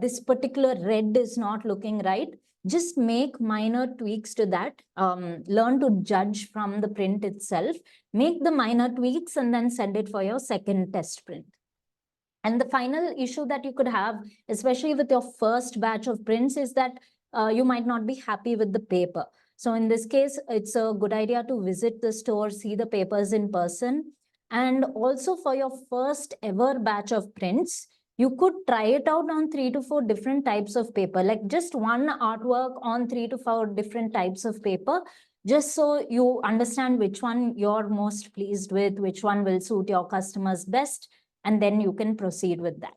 this particular red is not looking right, just make minor tweaks to that. Learn to judge from the print itself, make the minor tweaks and then send it for your second test print. And the final issue that you could have, especially with your first batch of prints, is that you might not be happy with the paper. So in this case, it's a good idea to visit the store, see the papers in person. And also for your first ever batch of prints, you could try it out on 3 to 4 different types of paper, like just one artwork on 3 to 4 different types of paper, just so you understand which one you're most pleased with, which one will suit your customers best, and then you can proceed with that.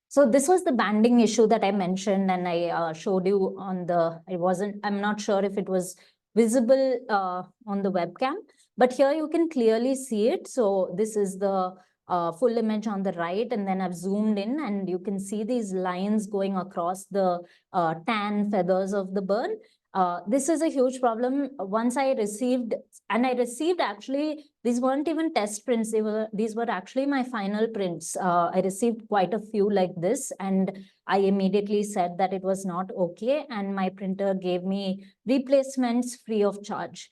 So this was the banding issue that I mentioned, and I showed you on I'm not sure if it was visible on the webcam, but here you can clearly see it. So this is the full image on the right, and then I've zoomed in and you can see these lines going across the tan feathers of the bird. This is a huge problem. Once I received actually, these weren't even test prints. These were actually my final prints. I received quite a few like this, and I immediately said that it was not okay. And my printer gave me replacements free of charge.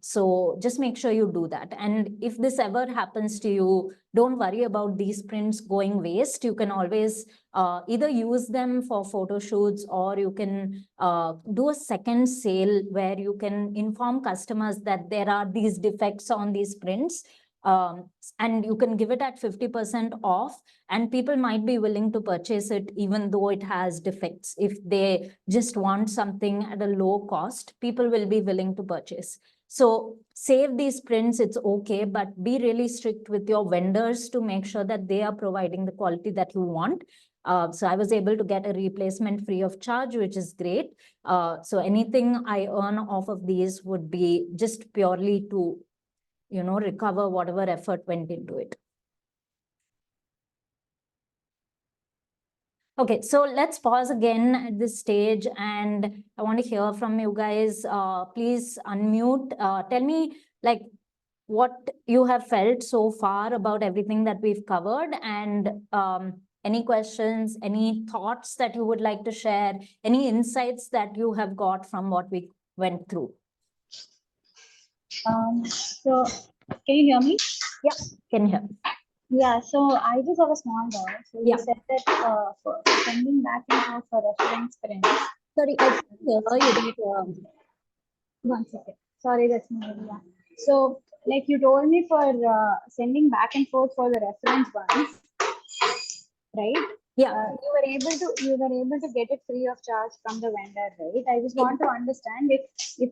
So just make sure you do that. And if this ever happens to you, don't worry about these prints going waste. You can always either use them for photo shoots, or you can do a second sale where you can inform customers that there are these defects on these prints, and you can give it at 50% off, and people might be willing to purchase it even though it has defects. If they just want something at a low cost, people will be willing to purchase. So save these prints, it's okay, but be really strict with your vendors to make sure that they are providing the quality that you want. So I was able to get a replacement free of charge, which is great. So anything I earn off of these would be just purely to, recover whatever effort went into it. Okay, so let's pause again at this stage, and I want to hear from you guys. Please unmute. Tell me, like, what you have felt so far about everything that we've covered, and any questions, any thoughts that you would like to share, any insights that you have got from what we went through. So can you hear me? Yeah, can hear. Yeah, so I just have a small doubt. So you said that for sending back and forth for reference prints. Sorry, I can't hear you. 1 second. Sorry, that's my area. So, like you told me for sending back and forth for the reference ones, right? Yeah. You were able to get it free of charge from the vendor, right? I just want to understand if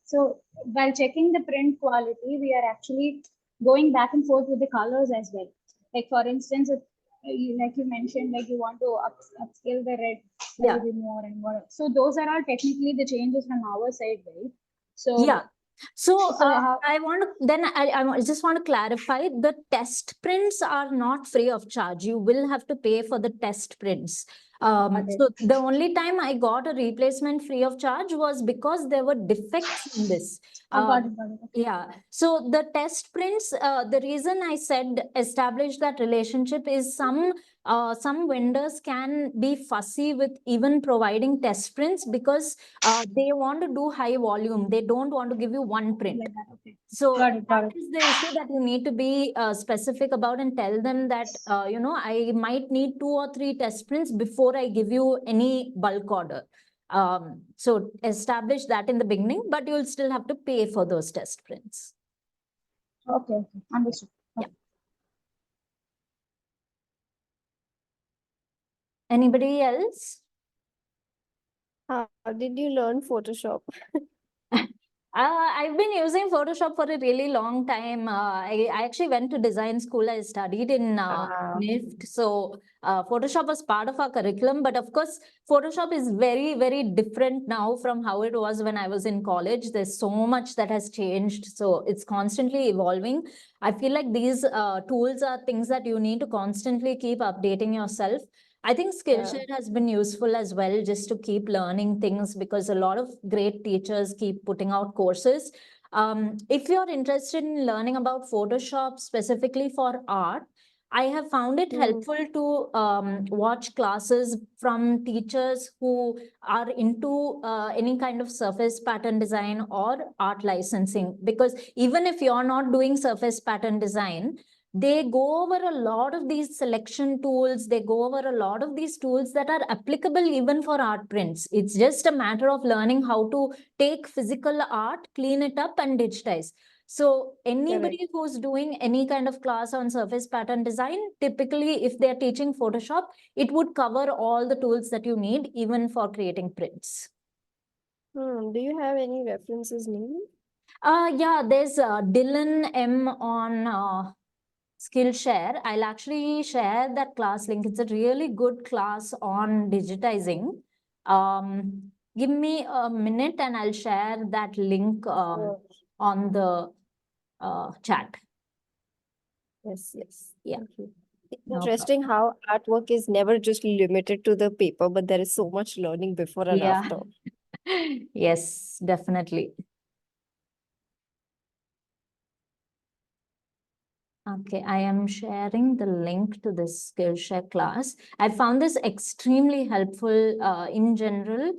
so while checking the print quality, we are actually going back and forth with the colors as well. Like for instance, if like you mentioned, like you want to upscale the red a little bit more and more. So those are all technically the changes from our side, right? So yeah. So I want to then I just want to clarify, the test prints are not free of charge. You will have to pay for the test prints. So the only time I got a replacement free of charge was because there were defects in this. got it. Yeah. So the test prints, the reason I said establish that relationship is some vendors can be fussy with even providing test prints because they want to do high volume. They don't want to give you one print. Like that, okay. So that is the issue that you need to be specific about and tell them that, I might need 2 or 3 test prints before I give you any bulk order. So establish that in the beginning, but you'll still have to pay for those test prints. Okay, understood. Yeah. Anybody else? How did you learn Photoshop? I've been using Photoshop for a really long time. I actually went to design school. I studied in NIFT. So Photoshop was part of our curriculum. But of course, Photoshop is very, very different now from how it was when I was in college. There's so much that has changed. So it's constantly evolving. I feel like these tools are things that you need to constantly keep updating yourself. I think Skillshare has been useful as well, just to keep learning things, because a lot of great teachers keep putting out courses. If you're interested in learning about Photoshop specifically for art, I have found it helpful to watch classes from teachers who are into any kind of surface pattern design or art licensing, because even if you're not doing surface pattern design, they go over a lot of these selection tools. They go over a lot of these tools that are applicable even for art prints. It's just a matter of learning how to take physical art, clean it up, and digitize. So anybody who's doing any kind of class on surface pattern design, typically if they're teaching Photoshop, it would cover all the tools that you need, even for creating prints. Do you have any references, Neil? Yeah, there's Dylan M on Skillshare. I'll actually share that class link. It's a really good class on digitizing. Give me a minute and I'll share that link on the chat. Yes, yes. Yeah. Thank you. It's No interesting how artwork is never just limited to the paper, but there is so much learning before and Yeah. after. Yes, definitely. Okay, I am sharing the link to this Skillshare class. I found this extremely helpful in general.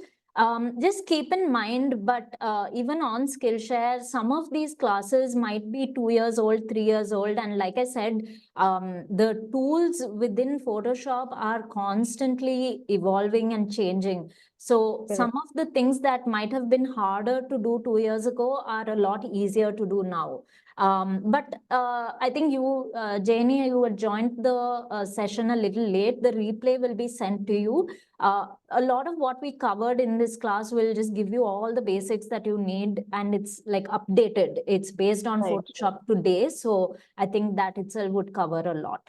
Just keep in mind, but even on Skillshare, some of these classes might be 2 years old, 3 years old. And like I said, the tools within Photoshop are constantly evolving and changing. So some of the things that might have been harder to do 2 years ago are a lot easier to do now. But I think you, Janie, you had joined the session a little late. The replay will be sent to you. A lot of what we covered in this class will just give you all the basics that you need, and it's like updated. It's based on Photoshop today. So I think that itself would cover a lot.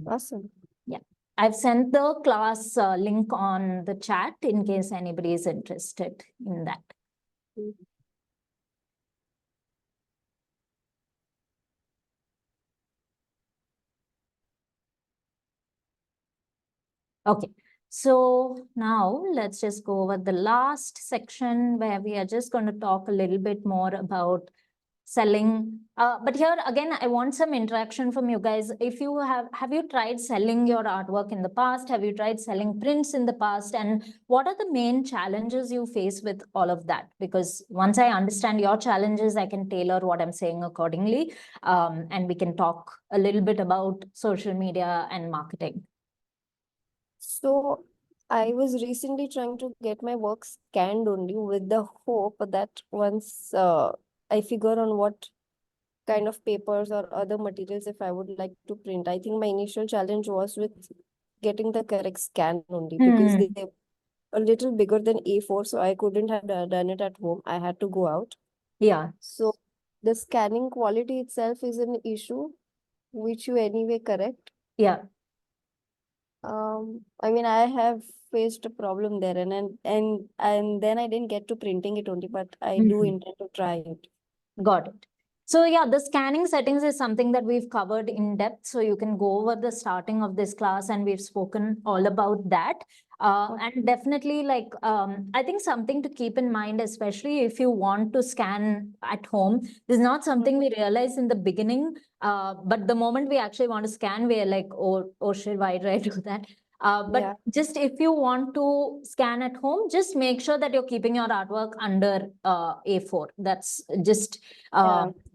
Awesome. Yeah. I've sent the class link on the chat in case anybody is interested in that. Okay, so now let's just go over the last section where we are just going to talk a little bit more about selling. But here again, I want some interaction from you guys. If you have you tried selling your artwork in the past? Have you tried selling prints in the past? And what are the main challenges you face with all of that? Because once I understand your challenges, I can tailor what I'm saying accordingly. And we can talk a little bit about social media and marketing. So I was recently trying to get my work scanned only, with the hope that once I figure on what kind of papers or other materials if I would like to print. I think my initial challenge was with getting the correct scan only, because they're a little bigger than A4, so I couldn't have done it at home. I had to go out. Yeah. So the scanning quality itself is an issue, which you anyway correct. Yeah. I mean, I have faced a problem there, and then I didn't get to printing it only, but I do intend to try it. Got it. So yeah, the scanning settings is something that we've covered in depth. So you can go over the starting of this class and we've spoken all about that. And definitely I think something to keep in mind, especially if you want to scan at home, this is not something we realize in the beginning. But the moment we actually want to scan, we're like, oh shit, why did I do that? But just if you want to scan at home, just make sure that you're keeping your artwork under A4. That's just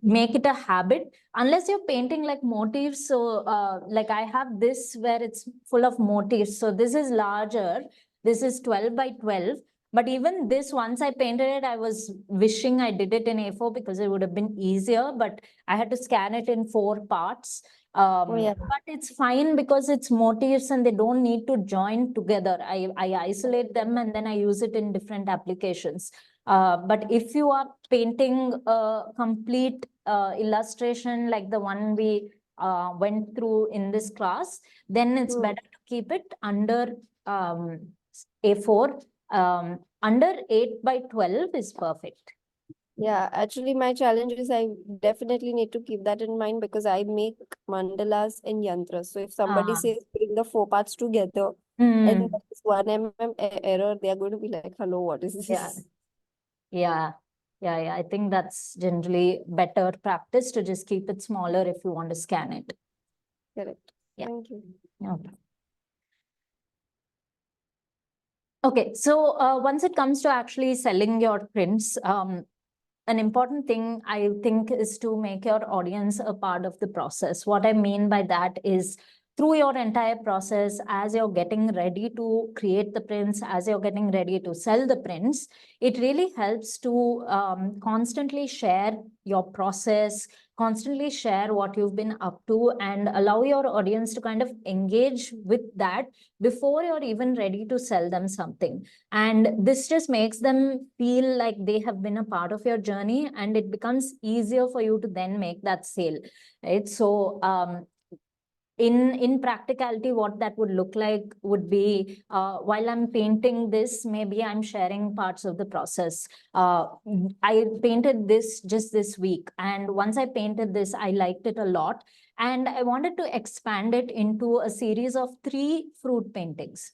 make it a habit, unless you're painting like motifs. So like I have this where it's full of motifs. So this is larger. This is 12 by 12. But even this, once I painted it, I was wishing I did it in A4 because it would have been easier, but I had to scan it in 4 parts. yeah. But it's fine because it's motifs and they don't need to join together. I isolate them and then I use it in different applications. But if you are painting a complete illustration like the one we went through in this class, then it's better to keep it under A4. Under 8 by 12 is perfect. Yeah, actually, my challenge is I definitely need to keep that in mind because I make mandalas in yantras. So if somebody Ah. says bring the 4 parts together Hmm. and there is 1 mm error, they are going to be like, hello, what is this? Yeah. Yeah. Yeah. I think that's generally better practice to just keep it smaller if you want to scan it. Correct. Yeah. Thank you. Okay. Okay, so once it comes to actually selling your prints, an important thing I think is to make your audience a part of the process. What I mean by that is through your entire process, as you're getting ready to create the prints, as you're getting ready to sell the prints, it really helps to constantly share your process, constantly share what you've been up to, and allow your audience to kind of engage with that before you're even ready to sell them something. And this just makes them feel like they have been a part of your journey, and it becomes easier for you to then make that sale, right? So in practicality, what that would look like would be while I'm painting this, maybe I'm sharing parts of the process. I painted this just this week, and once I painted this, I liked it a lot, and I wanted to expand it into a series of 3 fruit paintings.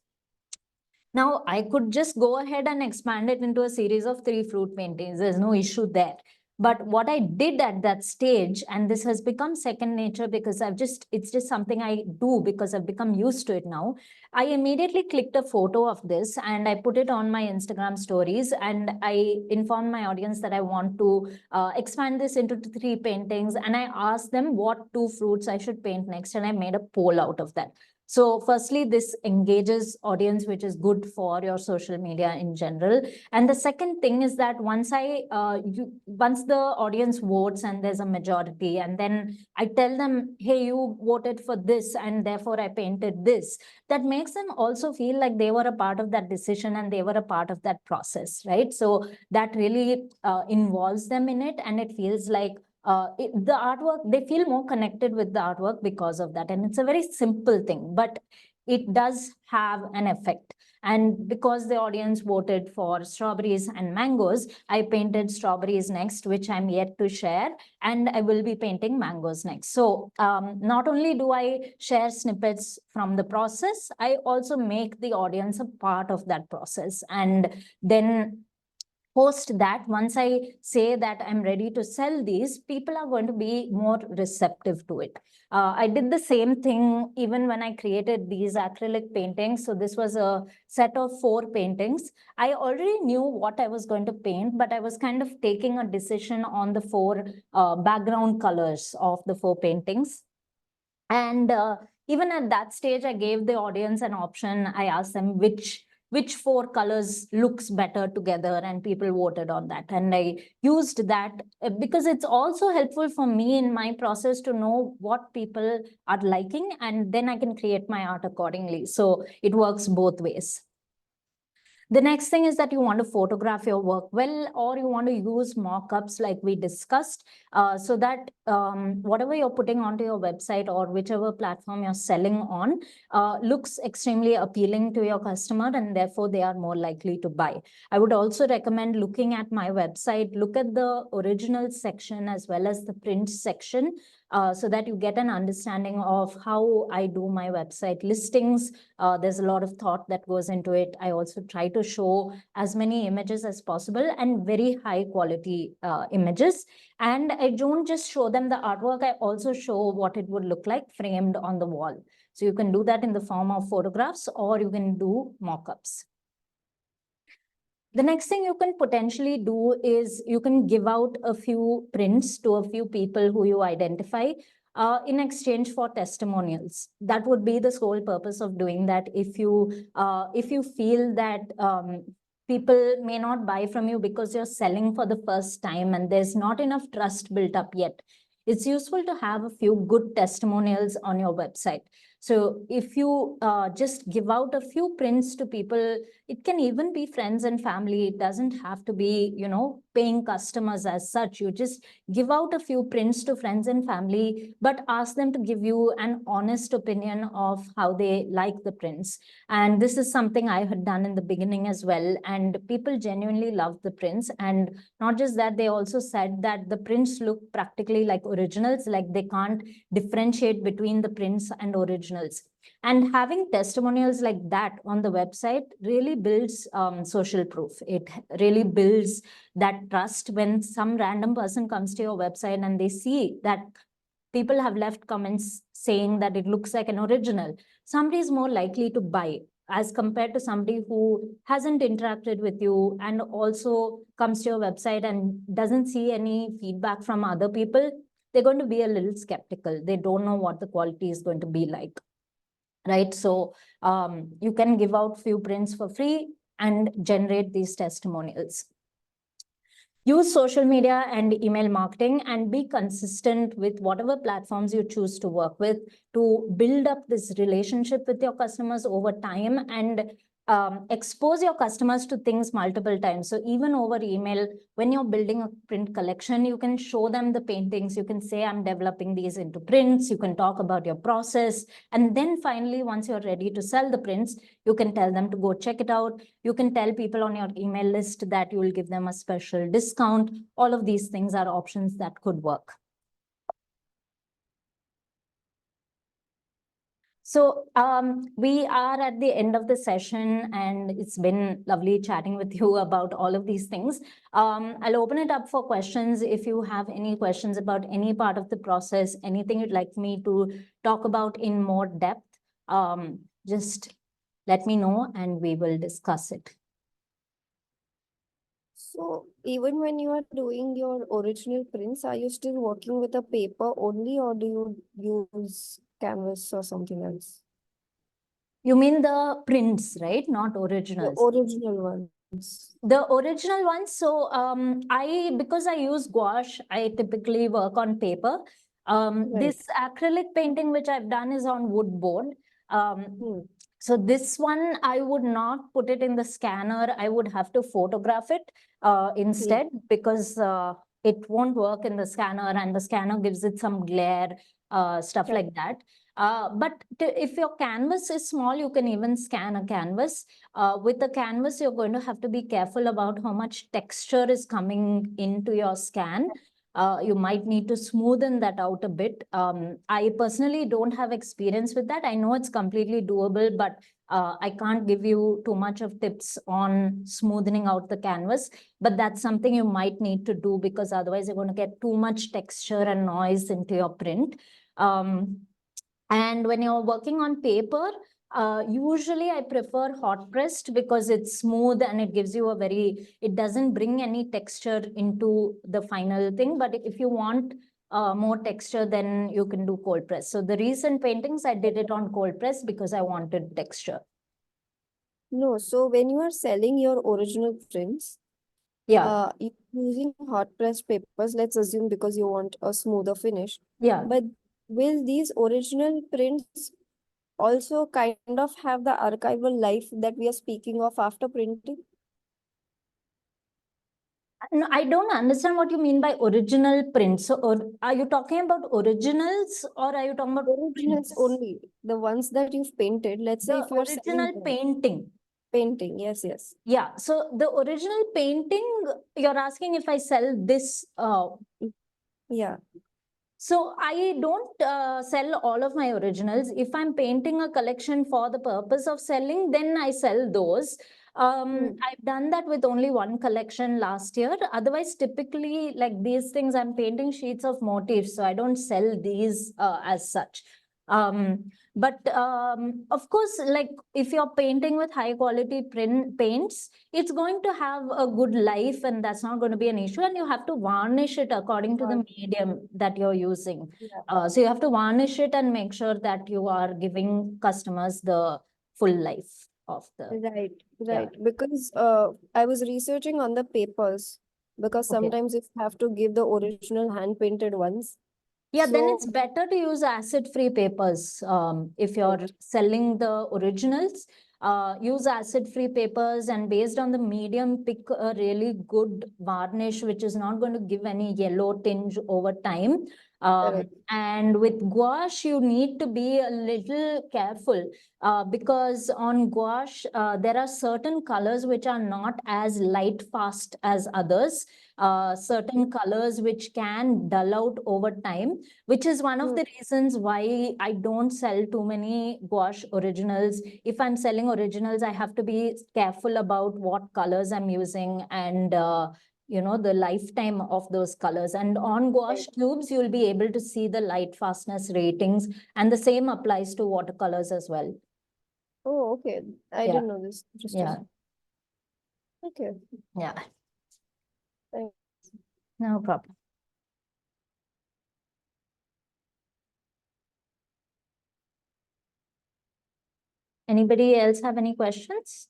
Now, I could just go ahead and expand it into a series of 3 fruit paintings. There's no issue there. But what I did at that stage, and this has become second nature because it's just something I do because I've become used to it now. I immediately clicked a photo of this and I put it on my Instagram stories, and I informed my audience that I want to expand this into 3 paintings. And I asked them what 2 fruits I should paint next. And I made a poll out of that. So firstly, this engages audience, which is good for your social media in general. And the second thing is that once the audience votes and there's a majority, and then I tell them, hey, you voted for this, and therefore I painted this, that makes them also feel like they were a part of that decision and they were a part of that process, right? So that really involves them in it, and it feels like the artwork, they feel more connected with the artwork because of that. And it's a very simple thing, but it does have an effect. And because the audience voted for strawberries and mangoes, I painted strawberries next, which I'm yet to share, and I will be painting mangoes next. So not only do I share snippets from the process, I also make the audience a part of that process. And then post that, once I say that I'm ready to sell these, people are going to be more receptive to it. I did the same thing even when I created these acrylic paintings. So this was a set of 4 paintings. I already knew what I was going to paint, but I was kind of taking a decision on the 4 background colors of the 4 paintings. And even at that stage, I gave the audience an option. I asked them which 4 colors looks better together, and people voted on that. And I used that because it's also helpful for me in my process to know what people are liking, and then I can create my art accordingly. So it works both ways. The next thing is that you want to photograph your work well, or you want to use mock-ups like we discussed, so that whatever you're putting onto your website or whichever platform you're selling on looks extremely appealing to your customer, and therefore they are more likely to buy. I would also recommend looking at my website, look at the original section as well as the print section, so that you get an understanding of how I do my website listings. There's a lot of thought that goes into it. I also try to show as many images as possible and very high quality images. And I don't just show them the artwork, I also show what it would look like framed on the wall. So you can do that in the form of photographs, or you can do mock-ups. The next thing you can potentially do is you can give out a few prints to a few people who you identify in exchange for testimonials. That would be the sole purpose of doing that. If you feel that people may not buy from you because you're selling for the first time and there's not enough trust built up yet, it's useful to have a few good testimonials on your website. So if you just give out a few prints to people, it can even be friends and family. It doesn't have to be, paying customers as such. You just give out a few prints to friends and family, but ask them to give you an honest opinion of how they like the prints. And this is something I had done in the beginning as well. And people genuinely love the prints. And not just that, they also said that the prints look practically like originals, like they can't differentiate between the prints and originals. And having testimonials like that on the website really builds social proof. It really builds that trust when some random person comes to your website and they see that people have left comments saying that it looks like an original. Somebody is more likely to buy as compared to somebody who hasn't interacted with you and also comes to your website and doesn't see any feedback from other people. They're going to be a little skeptical. They don't know what the quality is going to be like. Right. So you can give out few prints for free and generate these testimonials. Use social media and email marketing and be consistent with whatever platforms you choose to work with to build up this relationship with your customers over time and expose your customers to things multiple times. So even over email, when you're building a print collection, you can show them the paintings. You can say, I'm developing these into prints. You can talk about your process. And then finally, once you're ready to sell the prints, you can tell them to go check it out. You can tell people on your email list that you will give them a special discount. All of these things are options that could work. So we are at the end of the session, and it's been lovely chatting with you about all of these things. I'll open it up for questions. If you have any questions about any part of the process, anything you'd like me to talk about in more depth, just let me know and we will discuss it. So even when you are doing your original prints, are you still working with a paper only, or do you use canvas or something else? You mean the prints, right? Not The originals. original ones. The original ones. So because I use gouache, I typically work on paper. Right. This acrylic painting which I've done is on wood board. So this one, I would not put it in the scanner. I would have to photograph it instead because it won't work in the scanner, and the scanner gives it some glare, stuff Right. like that. But if your canvas is small, you can even scan a canvas. With the canvas, you're going to have to be careful about how much texture is coming into your scan. You might need to smoothen that out a bit. I personally don't have experience with that. I know it's completely doable, but I can't give you too much of tips on smoothening out the canvas. But that's something you might need to do because otherwise you're going to get too much texture and noise into your print. And when you're working on paper, usually I prefer hot pressed because it's smooth and it gives you it doesn't bring any texture into the final thing. But if you want more texture, then you can do cold press. So the recent paintings, I did it on cold press because I wanted texture. No, so when you are selling your original prints, Yeah, you're using hot pressed papers, let's assume because you want a smoother finish. yeah. But will these original prints also kind of have the archival life that we are speaking of after printing? No, I don't understand what you mean by original prints. So, are you talking about originals or are you talking about Originals prints? only, the ones that you've painted. Let's say The if you are selling original them. painting. Painting, yes, yes. Yeah, so the original painting, you're asking if I sell this. Yeah. So I don't sell all of my originals. If I'm painting a collection for the purpose of selling, then I sell those. I've done that with only one collection last year. Otherwise, typically, like these things, I'm painting sheets of motifs, so I don't sell these as such. But of course, like if you're painting with high quality paints, it's going to have a good life and that's not going to be an issue. And you have to varnish it according to the medium that you're using. Yeah. So you have to varnish it and make sure that you are giving customers the full life of the. Right, Yeah. right. Because I was researching on the papers because Okay. sometimes if you have to give the original hand painted ones, Yeah, then it's So- better to use acid-free papers. If you're selling the originals, use acid-free papers, and based on the medium, pick a really good varnish, which is not going to give any yellow tinge over time. Correct. And with gouache, you need to be a little careful because on gouache, there are certain colors which are not as light fast as others. Certain colors which can dull out over time, which is one of the reasons why I don't sell too many gouache originals. If I'm selling originals, I have to be careful about what colors I'm using and the lifetime of those colors. And on gouache tubes, you'll be able to see the light fastness ratings, and the same applies to watercolors as well. Oh, okay. I Yeah. didn't know this. Interesting. Yeah, Okay. yeah. Thanks. No problem. Anybody else have any questions?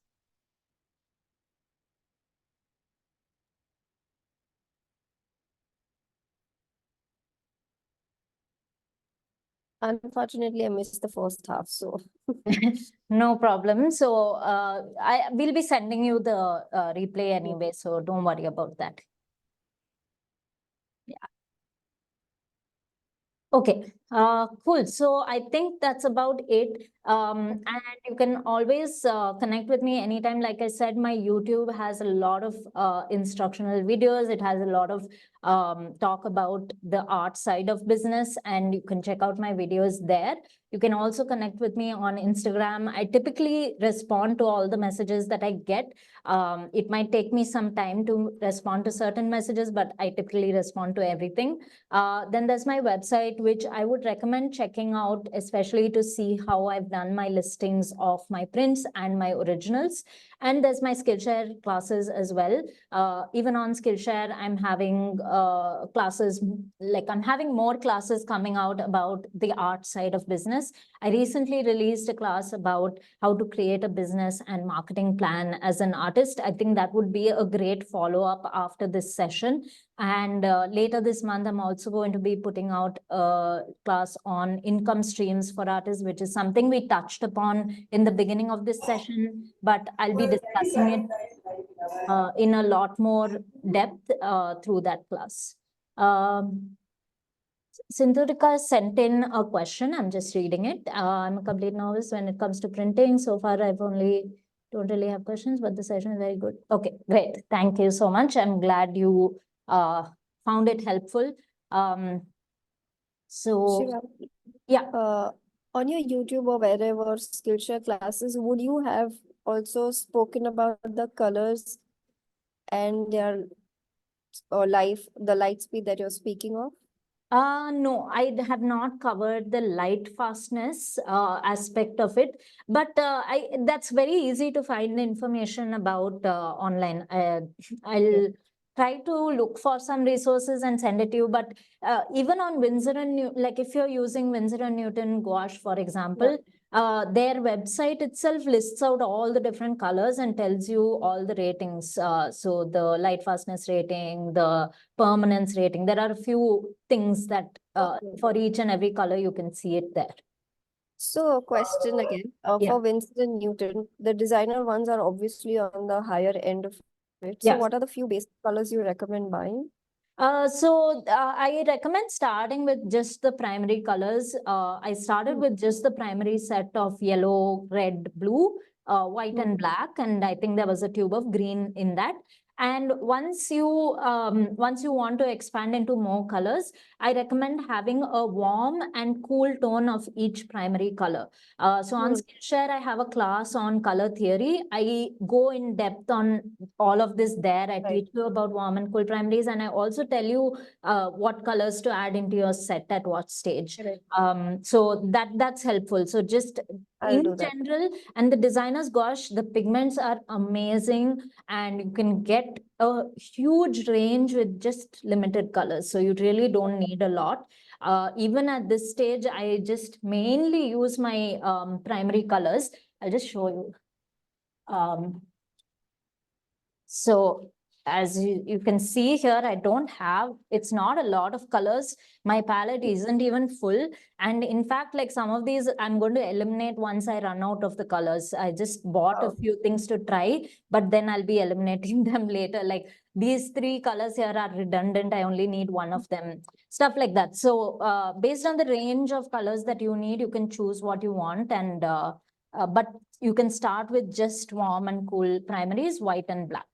Unfortunately, I missed the first half, so No problem. So I will be sending you the replay anyway, so don't worry about that. Yeah. Okay, cool. So I think that's about it. And you can always connect with me anytime. Like I said, my YouTube has a lot of instructional videos. It has a lot of talk about the art side of business, and you can check out my videos there. You can also connect with me on Instagram. I typically respond to all the messages that I get. It might take me some time to respond to certain messages, but I typically respond to everything. Then there's my website, which I would recommend checking out, especially to see how I've done my listings of my prints and my originals. And there's my Skillshare classes as well. Even on Skillshare, I'm having classes, like I'm having more classes coming out about the art side of business. I recently released a class about how to create a business and marketing plan as an artist. I think that would be a great follow-up after this session. And later this month, I'm also going to be putting out a class on income streams for artists, which is something we touched upon in the beginning of this session, but I'll be discussing it in a lot more depth through that class. Sindhurika sent in a question. I'm just reading it. I'm a complete novice when it comes to printing. So far, don't really have questions, but the session is very good. Okay, great. Thank you so much. I'm glad you found it helpful. Shiva, Yeah. on your YouTube or wherever Skillshare classes, would you have also spoken about the colors and their the light speed that you're speaking of? No, I have not covered the light fastness aspect of it, but that's very easy to find information about online. I'll try to look for some resources and send it to you. But even on Winsor and Newton, like if you're using Winsor and Newton gouache, for example, their website itself lists out all the different colors and tells you all the ratings. So the light fastness rating, the permanence rating. There are a few things that for each and every color you can see it there. So, a question again. Yeah. For Winston Newton, the designer ones are obviously on the higher end of it. So, Yeah. what are the few basic colors you recommend buying? I recommend starting with just the primary colors. I started with just the primary set of yellow, red, blue, white and black, and I think there was a tube of green in that. And once you want to expand into more colors, I recommend having a warm and cool tone of each primary color. So on Skillshare, I have a class on color theory. I go in depth on all of this there. I teach you about warm and cool primaries, and I also tell you what colors to add into your set at what stage. So that's helpful. So just in general, and the designer's gouache, the pigments are amazing, and you can get a huge range with just limited colors. So you really don't need a lot. Even at this stage, I just mainly use my primary colors. I'll just show you. So as you can see here, I don't have, it's not a lot of colors. My palette isn't even full. And in fact, like some of these, I'm going to eliminate once I run out of the colors. I just bought a Wow. few things to try, but then I'll be eliminating them later. Like these 3 colors here are redundant. I only need one of them, stuff like that. So based on the range of colors that you need, you can choose what you want. And but you can start with just warm and cool primaries, white and black.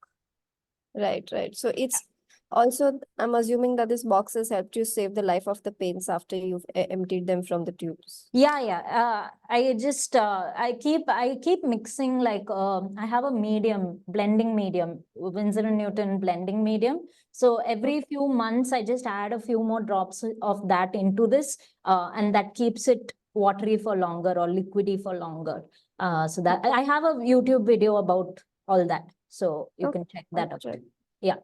Right, right. So it's also, I'm assuming that this boxes helped you save the life of the paints after you've emptied them from the tubes. Yeah. I just I keep mixing, like I have a medium, blending medium, Winsor & Newton blending medium. So every few months I just add a few more drops of that into this, and that keeps it watery for longer or liquidy for longer. So that I have a YouTube video about all that, so you Okay, can check that out. right. Yeah.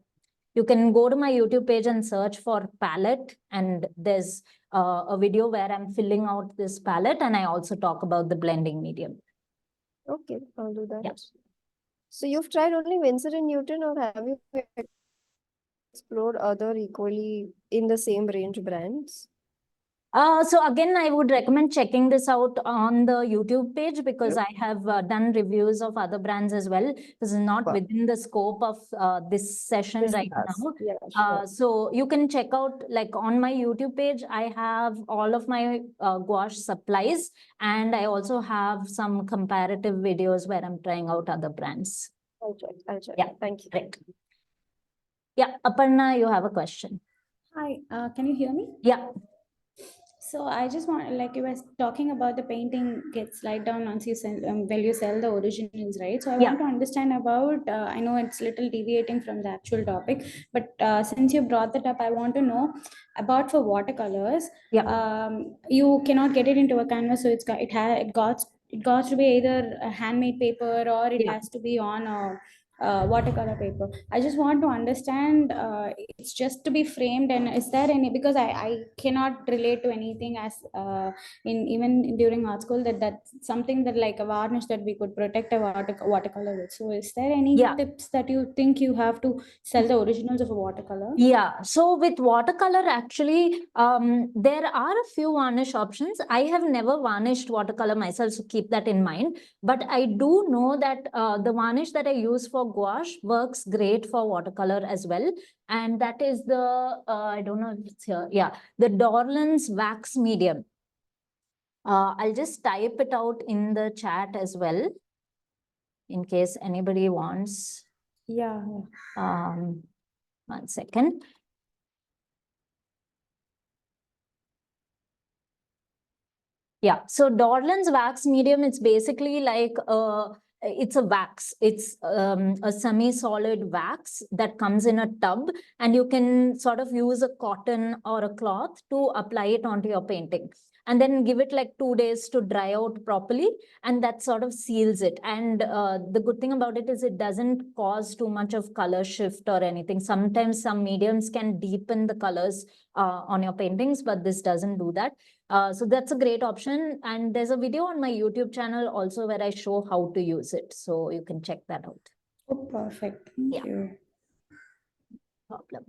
You can go to my YouTube page and search for palette, and there's a video where I'm filling out this palette, and I also talk about the blending medium. Okay, I'll do that. Yeah. So you've tried only Winsor & Newton, or have you explored other equally in the same range brands? So again, I would recommend checking this out on the YouTube page, because I have done reviews of other brands as well. This is not Wow. within the scope of this session This right class. now. Yeah, sure. So you can check out, like on my YouTube page, I have all of my gouache supplies, and I also have some comparative videos where I'm trying out other brands. I'll check. I'll check. Yeah. Thank you. Right. Yeah, Aparna, you have a question. Hi, can you hear me? Yeah. So I just want, like you were talking about the painting gets slide down once you sell, well, you sell the originals, right? So I Yeah. want to understand about, I know it's little deviating from the actual topic, but since you brought that up, I want to know about for watercolors. Yeah. You cannot get it into a canvas, so it got to be either a handmade paper, or it Yeah. has to be on a watercolor paper. I just want to understand, it's just to be framed, and is there any, because I cannot relate to anything as in even during art school, that's something that like a varnish that we could protect a watercolor with. So is there any Yeah. tips that you think you have to sell the originals of a watercolor? Yeah, so with watercolor, actually, there are a few varnish options. I have never varnished watercolor myself, so keep that in mind. But I do know that the varnish that I use for gouache works great for watercolor as well. And that is the, I don't know if it's here. Yeah, the Dorland's Wax Medium. I'll just type it out in the chat as well, in case anybody wants. Yeah. 1 second. Yeah, so Dorland's Wax Medium, it's basically like it's a wax. It's a semi-solid wax that comes in a tub, and you can sort of use a cotton or a cloth to apply it onto your painting, and then give it like 2 days to dry out properly, and that sort of seals it. And the good thing about it is it doesn't cause too much of color shift or anything. Sometimes some mediums can deepen the colors on your paintings, but this doesn't do that. So that's a great option. And there's a video on my YouTube channel also where I show how to use it. So you can check that out. Oh, perfect. Thank Yeah. you. Problem.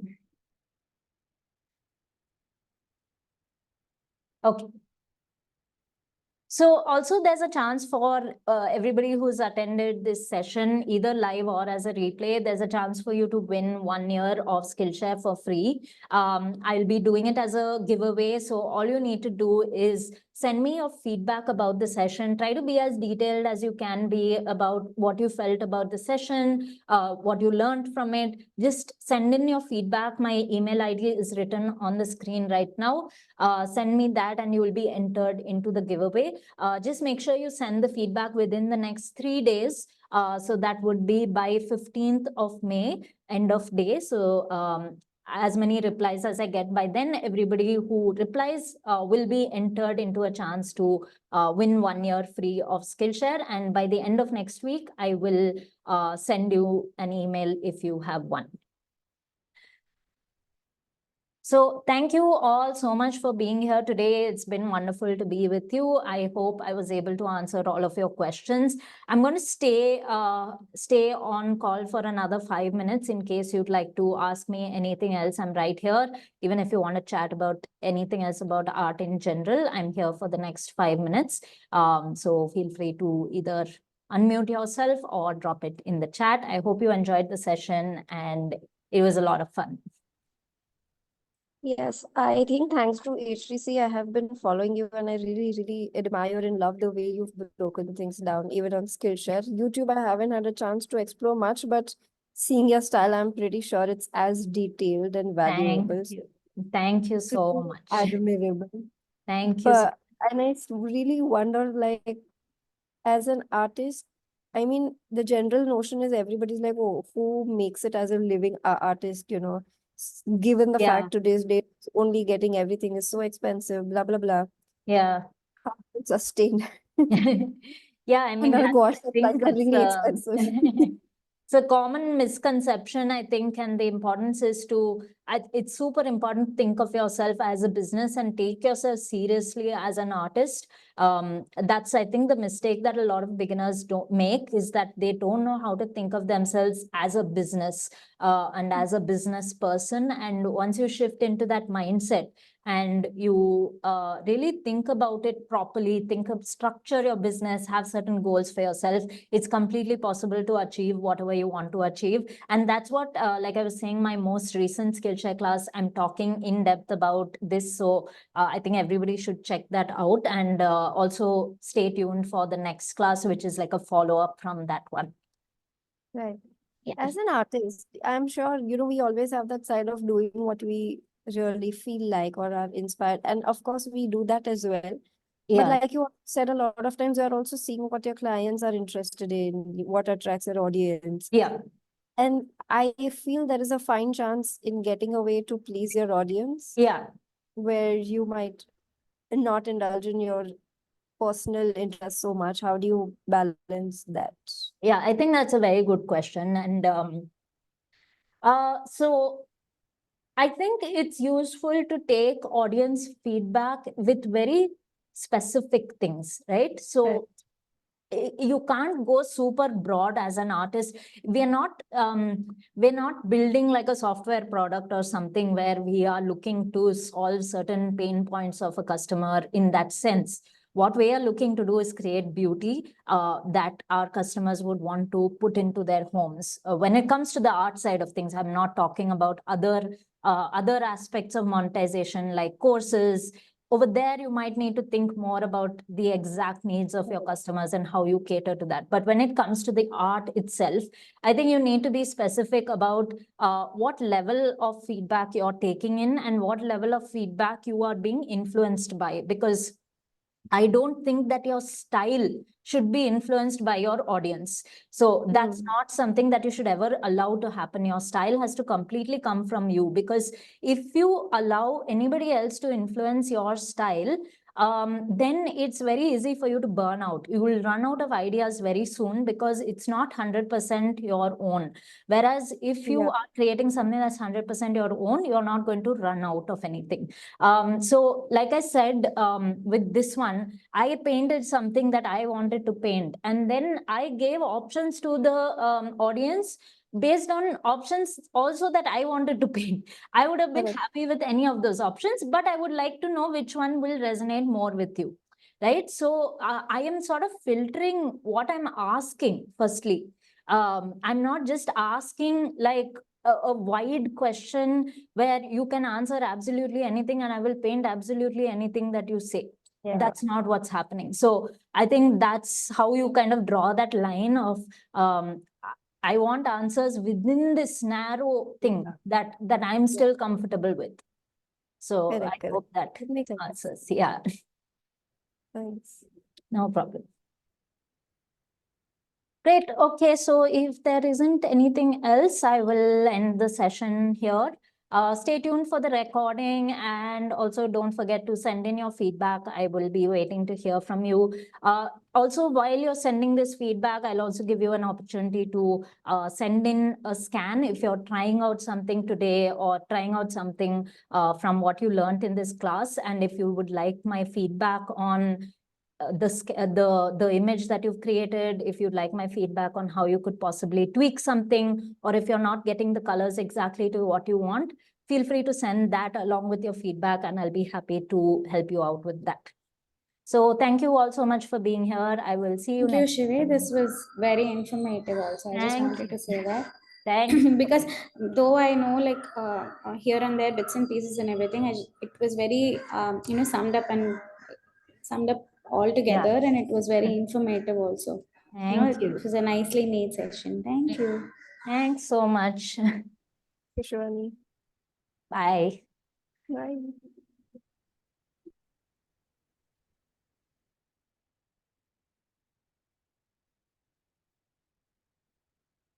Okay. So also there's a chance for everybody who's attended this session, either live or as a replay, there's a chance for you to win 1 year of Skillshare for free. I'll be doing it as a giveaway. So all you need to do is send me your feedback about the session. Try to be as detailed as you can be about what you felt about the session, what you learned from it. Just send in your feedback. My email ID is written on the screen right now. Send me that and you will be entered into the giveaway. Just make sure you send the feedback within the next 3 days. So that would be by 15th of May, end of day. So as many replies as I get by then, everybody who replies will be entered into a chance to win 1 year free of Skillshare. And by the end of next week, I will send you an email if you have won. So thank you all so much for being here today. It's been wonderful to be with you. I hope I was able to answer all of your questions. I'm going to stay on call for another 5 minutes in case you'd like to ask me anything else. I'm right here. Even if you want to chat about anything else about art in general, I'm here for the next 5 minutes. So feel free to either unmute yourself or drop it in the chat. I hope you enjoyed the session and it was a lot of fun. Yes, I think thanks to HTC, I have been following you and I really, really admire and love the way you've broken things down, even on Skillshare. YouTube, I haven't had a chance to explore much, but seeing your style, I'm pretty sure it's as detailed and valuable. Thank you. Thank you so Pretty much. admirable. Thank you. And I really wonder, like, as an artist, I mean, the general notion is everybody's like, oh, who makes it as a living artist, you know? Given the Yeah. fact today's date, only getting everything is so expensive, blah, blah, blah. Yeah. How to sustain? Yeah, I mean, And our that's, water I think supplies are really it's, expensive. it's a common misconception, I think, and the importance is to, it's super important to think of yourself as a business and take yourself seriously as an artist. That's, I think, the mistake that a lot of beginners don't make is that they don't know how to think of themselves as a business and as a business person. And once you shift into that mindset, and you really think about it properly, structure your business, have certain goals for yourself, it's completely possible to achieve whatever you want to achieve. And that's what, like I was saying, my most recent Skillshare class, I'm talking in depth about this. So I think everybody should check that out, and also stay tuned for the next class, which is like a follow-up from that one. Right. Yeah. As an artist, I'm sure, you know, we always have that side of doing what we really feel like or are inspired. And of course, we do that as well. But Yeah. like you said, a lot of times you are also seeing what your clients are interested in, what attracts their audience. Yeah. And I feel there is a fine chance in getting a way to please your audience, Yeah. where you might not indulge in your personal interest so much. How do you balance that? Yeah, I think that's a very good question. And so I think it's useful to take audience feedback with very specific things, right? So you can't go super broad as an artist. We're not building like a software product or something where we are looking to solve certain pain points of a customer in that sense. What we are looking to do is create beauty that our customers would want to put into their homes. When it comes to the art side of things, I'm not talking about other aspects of monetization like courses. Over there, you might need to think more about the exact needs of your customers and how you cater to that. But when it comes to the art itself, I think you need to be specific about what level of feedback you're taking in and what level of feedback you are being influenced by. Because I don't think that your style should be influenced by your audience. So that's not something that you should ever allow to happen. Your style has to completely come from you, because if you allow anybody else to influence your style, then it's very easy for you to burn out. You will run out of ideas very soon because it's not 100% your own. Whereas if you are creating something that's 100% your own, you're not going to run out of anything. So like I said, with this one, I painted something that I wanted to paint, and then I gave options to the audience based on options also that I wanted to paint. I would have been happy with any of those options, but I would like to know which one will resonate more with you, right? So I am sort of filtering what I'm asking firstly. I'm not just asking like a wide question where you can answer absolutely anything and I will paint absolutely anything that you say. Yeah. That's not what's happening. So I think that's how you kind of draw that line of I want answers within this narrow thing that I'm still comfortable with. So I hope that makes sense. answers. Yeah, Thanks. no problem. Great. Okay, so if there isn't anything else, I will end the session here. Stay tuned for the recording, and also don't forget to send in your feedback. I will be waiting to hear from you. Also, while you're sending this feedback, I'll also give you an opportunity to send in a scan if you're trying out something today or trying out something from what you learned in this class. And if you would like my feedback on the image that you've created, if you'd like my feedback on how you could possibly tweak something, or if you're not getting the colors exactly to what you want, feel free to send that along with your feedback, and I'll be happy to help you out with that. So thank you all so much for being here. I will see you Thank you, next Shivi. time. This was very informative also. I just Thank wanted you. to say that. Thank you. Because though I know like here and there bits and pieces and everything, it was very summed up all together, and it was very informative also. Thank It you. was a nicely made session. Thank you. Thanks so much. Shivani. Bye. Bye.